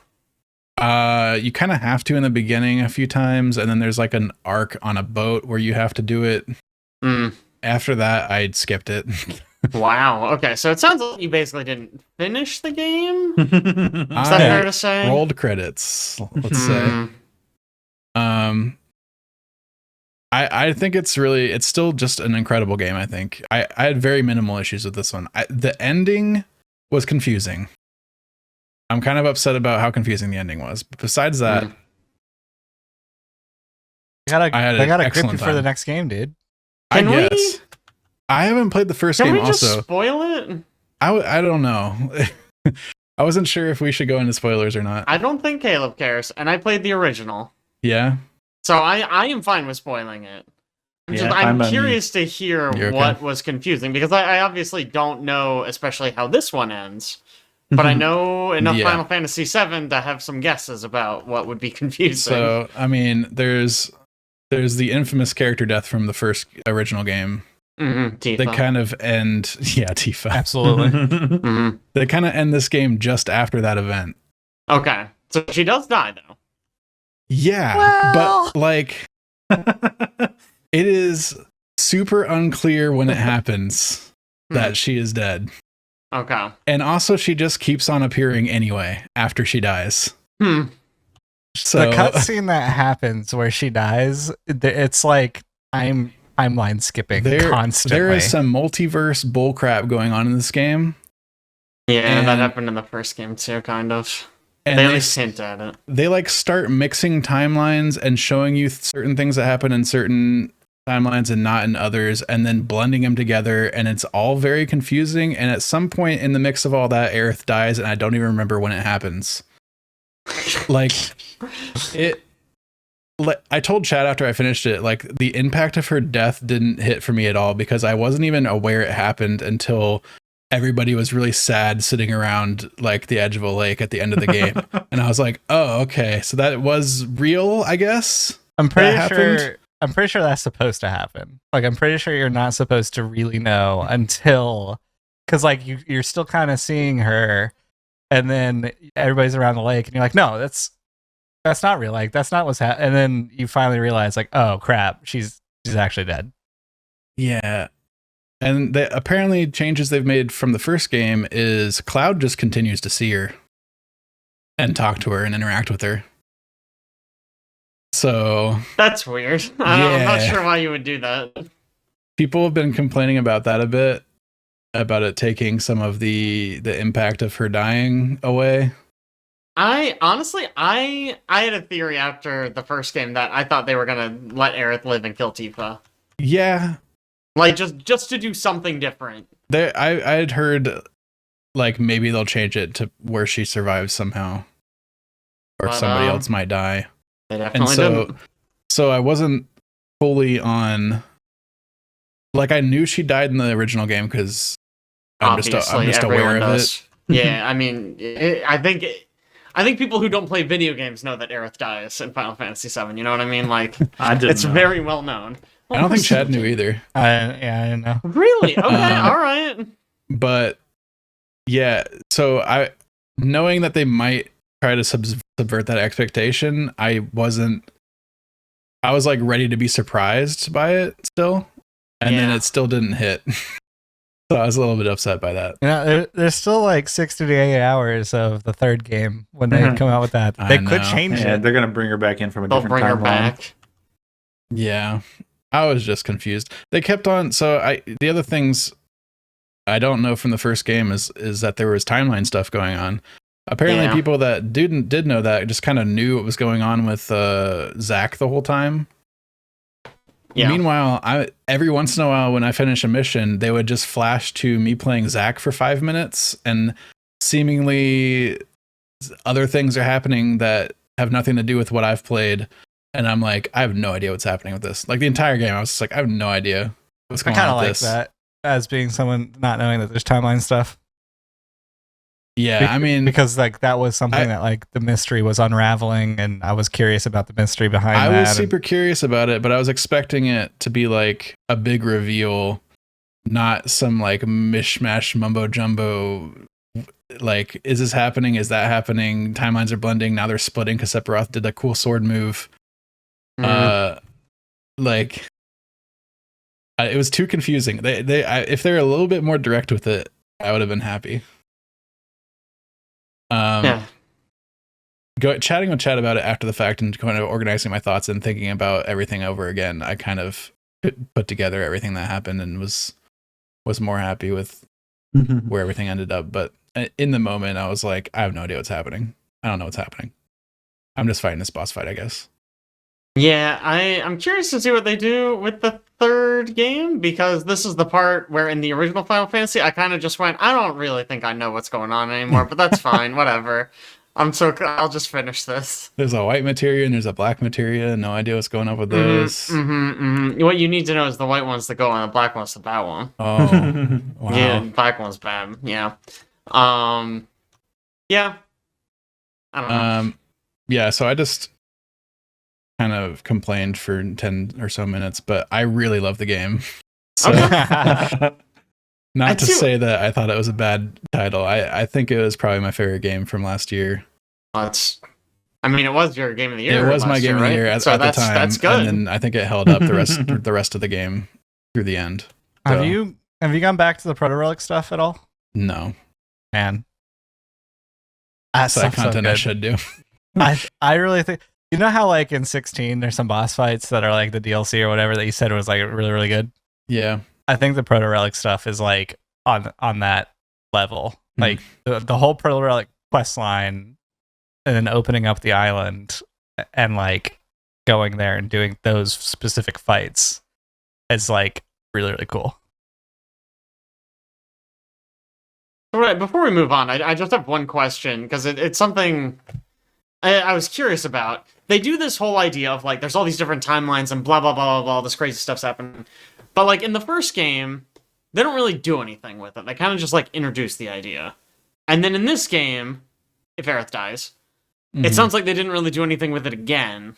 You kind of have to in the beginning a few times, and then there's like an arc on a boat where you have to do it. After that, I skipped it. Wow. Okay, so it sounds like you basically didn't finish the game. Is that fair to say? Rolled credits, let's say. I think it's still just an incredible game. I think I had very minimal issues with this one. The ending was confusing. I'm kind of upset about how confusing the ending was. But besides that, I gotta grip you for the next game, dude. I guess. I haven't played the first game. Can we just also spoil it? I don't know. I wasn't sure if we should go into spoilers or not. I don't think Caleb cares, and I played the original. Yeah. So I am fine with spoiling it. I'm curious to hear what was confusing, because I obviously don't know, especially how this one ends. But I know enough Final Fantasy VII to have some guesses about what would be confusing. So, I mean, there's the infamous character death from the first original game. Tifa. They kind of end... Yeah, Tifa. Absolutely. They kind of end this game just after that event. Okay. So she does die, though. Yeah, but like, it is super unclear when it happens that she is dead. Okay. And also, she just keeps on appearing anyway after she dies. So the cutscene that happens where she dies, it's like timeline skipping constantly. There is some multiverse bullcrap going on in this game. Yeah, that happened in the first game too, kind of. And they at least hint at it. They like start mixing timelines and showing you certain things that happen in certain timelines and not in others, and then blending them together, and it's all very confusing. And at some point in the mix of all that, Aerith dies, and I don't even remember when it happens. Like I told Chad after I finished it, like the impact of her death didn't hit for me at all because I wasn't even aware it happened until everybody was really sad sitting around like the edge of a lake at the end of the game. And I was like, oh, okay. So that was real, I guess. I'm pretty sure that's supposed to happen. Like, I'm pretty sure you're not supposed to really know until, because like you're still kind of seeing her, and then everybody's around the lake, and you're like, no, that's not real. Like, that's not what's happening. And then you finally realize, like, oh crap, she's actually dead. Yeah. And the apparently changes they've made from the first game is Cloud just continues to see her and talk to her and interact with her. So that's weird. I'm not sure why you would do that. People have been complaining about that a bit, about it taking some of the impact of her dying away. I honestly had a theory after the first game that I thought they were gonna let Aerith live and kill Tifa. Yeah. Like, just to do something different. I had heard, like, maybe they'll change it to where she survives somehow. Or somebody else might die. They definitely didn't. So I wasn't fully on... Like, I knew she died in the original game because I'm just aware of it. Yeah, I mean, I think people who don't play video games know that Aerith dies in Final Fantasy VII. You know what I mean? Like, it's very well known. I don't think Chad knew either. I didn't know. Really? Okay, all right. But yeah, so knowing that they might try to subvert that expectation, I was like ready to be surprised by it still, and then it still didn't hit. So I was a little bit upset by that. Yeah, there's still like 60 to 8 hours of the third game when they come out with that. They could change it. They're gonna bring her back in from a different timeline. They'll bring her back. Yeah. I was just confused. They kept on. So the other things I don't know from the first game is that there was timeline stuff going on. Apparently, people that did know that just kind of knew what was going on with Zack the whole time. Yeah. Meanwhile, every once in a while when I finish a mission, they would just flash to me playing Zack for 5 minutes, and seemingly other things are happening that have nothing to do with what I've played. And I'm like, I have no idea what's happening with this. Like the entire game, I was just like, I have no idea what's going on with this. I kind of like that as being someone not knowing that there's timeline stuff. Yeah, I mean, because like that was something that like the mystery was unraveling, and I was curious about the mystery behind that. I was super curious about it, but I was expecting it to be like a big reveal, not some like mishmash mumbo jumbo. Like, is this happening? Is that happening? Timelines are blending. Now they're splitting because Sephiroth did a cool sword move. Like, it was too confusing. If they're a little bit more direct with it, I would have been happy. Chatting with Chad about it after the fact and kind of organizing my thoughts and thinking about everything over again, I kind of put together everything that happened and was more happy with where everything ended up. But in the moment, I was like, I have no idea what's happening. I don't know what's happening. I'm just fighting this boss fight, I guess. Yeah, I'm curious to see what they do with the third game, because this is the part where in the original Final Fantasy, I kind of just went, I don't really think I know what's going on anymore, but that's fine, whatever. I'll just finish this. There's a white materia and there's a black materia. No idea what's going on with those. What you need to know is the white one's the good one, the black one's the bad one. Oh, wow. Yeah, the black one's bad. Yeah. Yeah. I don't know. Yeah, so I just kind of complained for 10 or so minutes, but I really love the game. So not to say that I thought it was a bad title. I think it was probably my favorite game from last year. That's I mean, it was your game of the year. It was my game of the year at the time. That's good. And then I think it held up the rest of the game through the end. So, have you gone back to the Proto Relic stuff at all? No. Man. That's that content I should do. I really think, you know how like in 16 there's some boss fights that are like the DLC or whatever that you said was like really, really good? Yeah. I think the Proto Relic stuff is like on that level. Like the whole Proto Relic quest line and then opening up the island and like going there and doing those specific fights is like really, really cool. All right, before we move on, I just have one question, because it's something I was curious about. They do this whole idea of, like, there's all these different timelines and blah, blah, blah, blah, blah, this crazy stuff's happening. But, like, in the first game, they don't really do anything with it. They kind of just, like, introduce the idea. And then in this game, if Aerith dies, it sounds like they didn't really do anything with it again.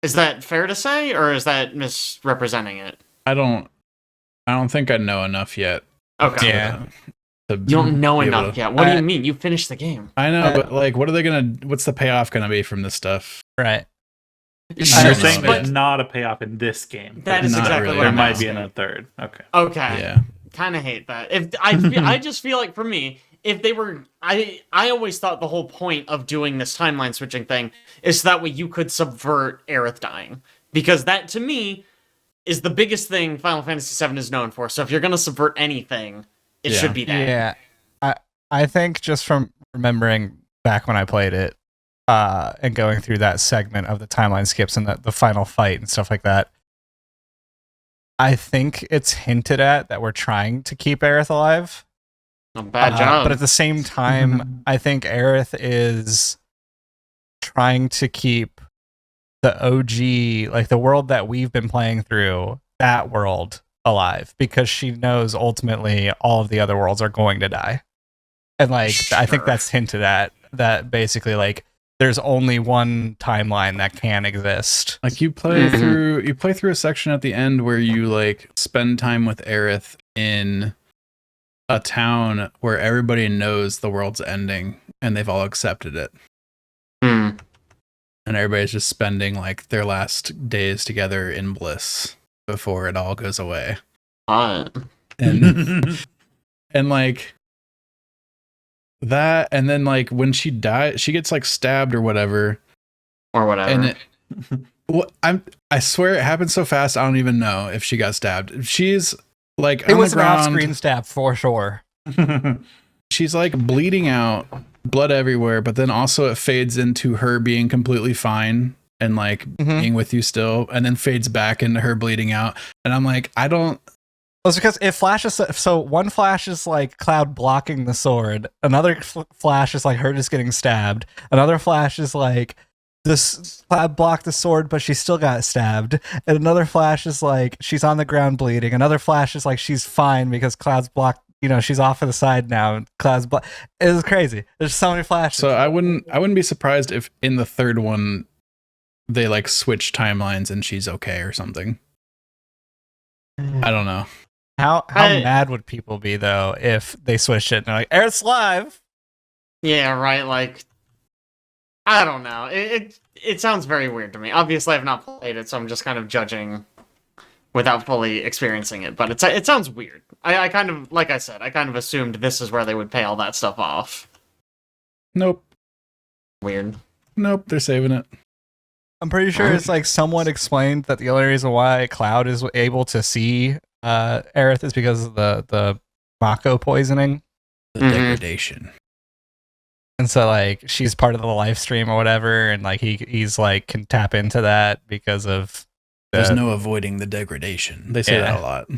Is that fair to say, or is that misrepresenting it? I don't think I know enough yet. Okay. Yeah. You don't know enough yet. What do you mean? You finished the game. I know, but like, what's the payoff gonna be from this stuff? Right. You're saying there's not a payoff in this game. That is Not exactly really. what There I'm might asking. be in a third. Okay. Okay. Yeah. Kind of hate that. I just feel like, for me, if they were, I always thought the whole point of doing this timeline switching thing is so that way you could subvert Aerith dying, because that to me is the biggest thing Final Fantasy VII is known for. So if you're gonna subvert anything, it should be that. Yeah. I think just from remembering back when I played it, and going through that segment of the timeline skips and the final fight and stuff like that, I think it's hinted at that we're trying to keep Aerith alive. Bad job. But at the same time, I think Aerith is trying to keep the OG, like the world that we've been playing through, that world alive, because she knows ultimately all of the other worlds are going to die. And like, Sure. I think that's hinted at, that basically like there's only one timeline that can exist. Like you play through a section at the end where you like spend time with Aerith in a town where everybody knows the world's ending and they've all accepted it. Hmm. And everybody's just spending like their last days together in bliss before it all goes away. Hot. And and like that, and then like when she dies, she gets like stabbed or whatever. Or whatever. And I swear it happened so fast I don't even know if she got stabbed. She's like It on was the an ground, off-screen stab for sure. she's like bleeding out, blood everywhere, but then also it fades into her being completely fine and like being with you still, and then fades back into her bleeding out. And I'm like, I don't. Well, it's because it flashes. So one flash is like Cloud blocking the sword. Another flash is like her just getting stabbed. Another flash is like this Cloud blocked the sword, but she still got stabbed. And another flash is like she's on the ground bleeding. Another flash is like she's fine because Cloud's blocked. You know, she's off to the side now. And Cloud's blocked. It was crazy. There's so many flashes. So I wouldn't be surprised if in the third one they like switch timelines and she's okay or something. I don't know. How mad would people be though if they switched it and they're like, Aerith's live? Yeah, right. Like, I don't know. It sounds very weird to me. Obviously, I've not played it, so I'm just kind of judging without fully experiencing it. But it sounds weird. I kind of, like I said, I kind of assumed this is where they would pay all that stuff off. Nope. Weird. Nope. They're saving it. I'm pretty sure it's like someone explained that the only reason why Cloud is able to see Aerith is because of the Mako poisoning. The degradation. And so like she's part of the live stream or whatever, and like he's like can tap into that because of there's no avoiding the degradation. They say that a lot.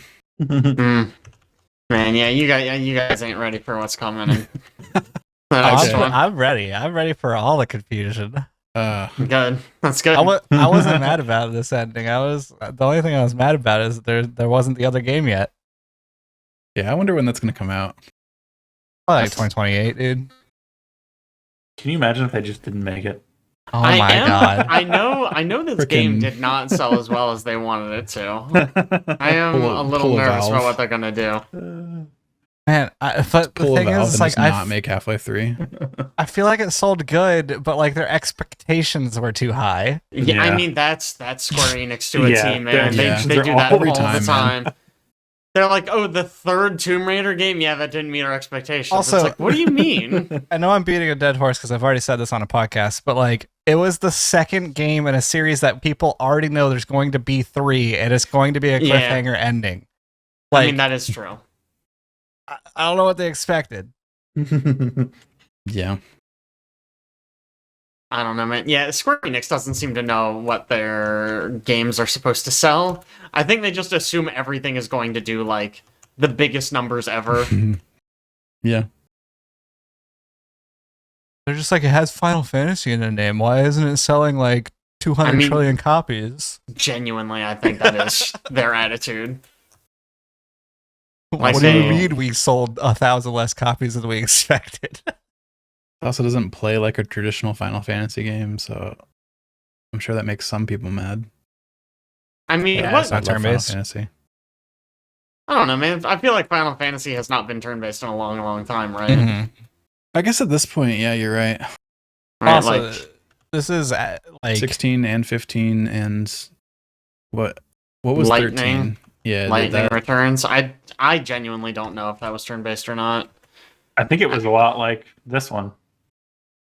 Man, yeah, you guys ain't ready for what's coming. I'm ready. I'm ready for all the confusion. Good. That's good. I wasn't mad about this ending. The only thing I was mad about is there wasn't the other game yet. Yeah, I wonder when that's gonna come out. Probably like 2028, dude. Can you imagine if they just didn't make it? Oh my god. I know this game did not sell as well as they wanted it to. I am a little nervous about what they're gonna do. Man, but the thing is, like, not make Half-Life 3. I feel like it sold good, but like their expectations were too high. Yeah, I mean that's Square Enix to a team, man. They do that all the time. They're like, oh, the third Tomb Raider game? Yeah, that didn't meet our expectations. Also, it's like, what do you mean? I know I'm beating a dead horse because I've already said this on a podcast, but like, it was the second game in a series that people already know there's going to be 3, and it's going to be a cliffhanger ending. Like, I mean, that is true. I don't know what they expected. Yeah. I don't know, man. Yeah, Square Enix doesn't seem to know what their games are supposed to sell. I think they just assume everything is going to do, like, the biggest numbers ever. Yeah. They're just like, it has Final Fantasy in the name. Why isn't it selling, like, 200 trillion copies? Genuinely, I think that is their attitude. What do you mean we sold 1,000 less copies than we expected? It also doesn't play like a traditional Final Fantasy game, so I'm sure that makes some people mad. I mean, yeah, what? It's not turn-based. Final Fantasy. I don't know, man. I feel like Final Fantasy has not been turn-based in a long, long time, right? Mm-hmm. I guess at this point, yeah, you're right. Right, also, this is like 16 and 15 and what was Lightning. 13? Yeah, Lightning Returns. I genuinely don't know if that was turn-based or not. I think it was a lot like this one.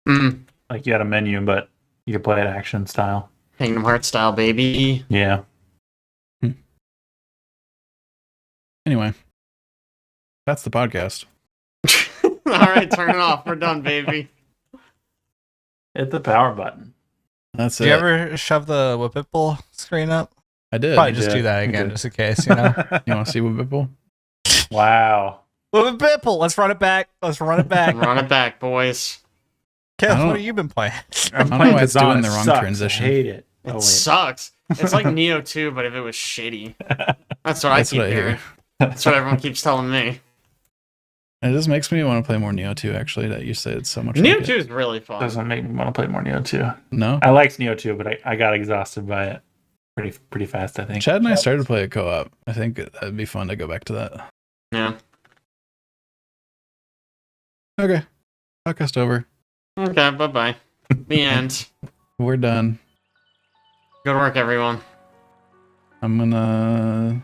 Mm. Like you had a menu, but you could play it action style. Kingdom Hearts style, baby. Yeah. Anyway, that's the podcast. All right, turn it off. We're done, baby. Hit the power button. That's it. Do you ever shove the WHYBPL screen up? I did. Probably just do that again, just in case, you know? You want to see WHYBPL? Wow. WHYBPL! Let's run it back. Run it back, boys. Kev, what have you been playing? I don't know why it's doing the wrong transition. I hate it. It sucks. It's like Neo 2, but if it was shitty. That's what I keep hearing. That's what everyone keeps telling me. It just makes me want to play more Neo 2, actually, that you say it's so much Neo like 2 is really fun. Doesn't make me want to play more Neo 2. No? I liked Neo 2, but I got exhausted by it pretty fast, I think. Chad and I started to play a co-op. I think that'd be fun to go back to that. Yeah. Okay. Podcast over. Okay, bye-bye. The end. We're done. Go to work, everyone. I'm gonna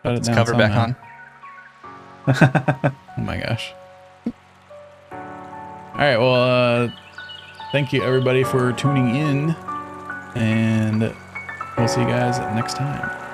shut it down Cover somehow. back on. Oh my gosh. Alright, well, thank you everybody for tuning in, and we'll see you guys next time.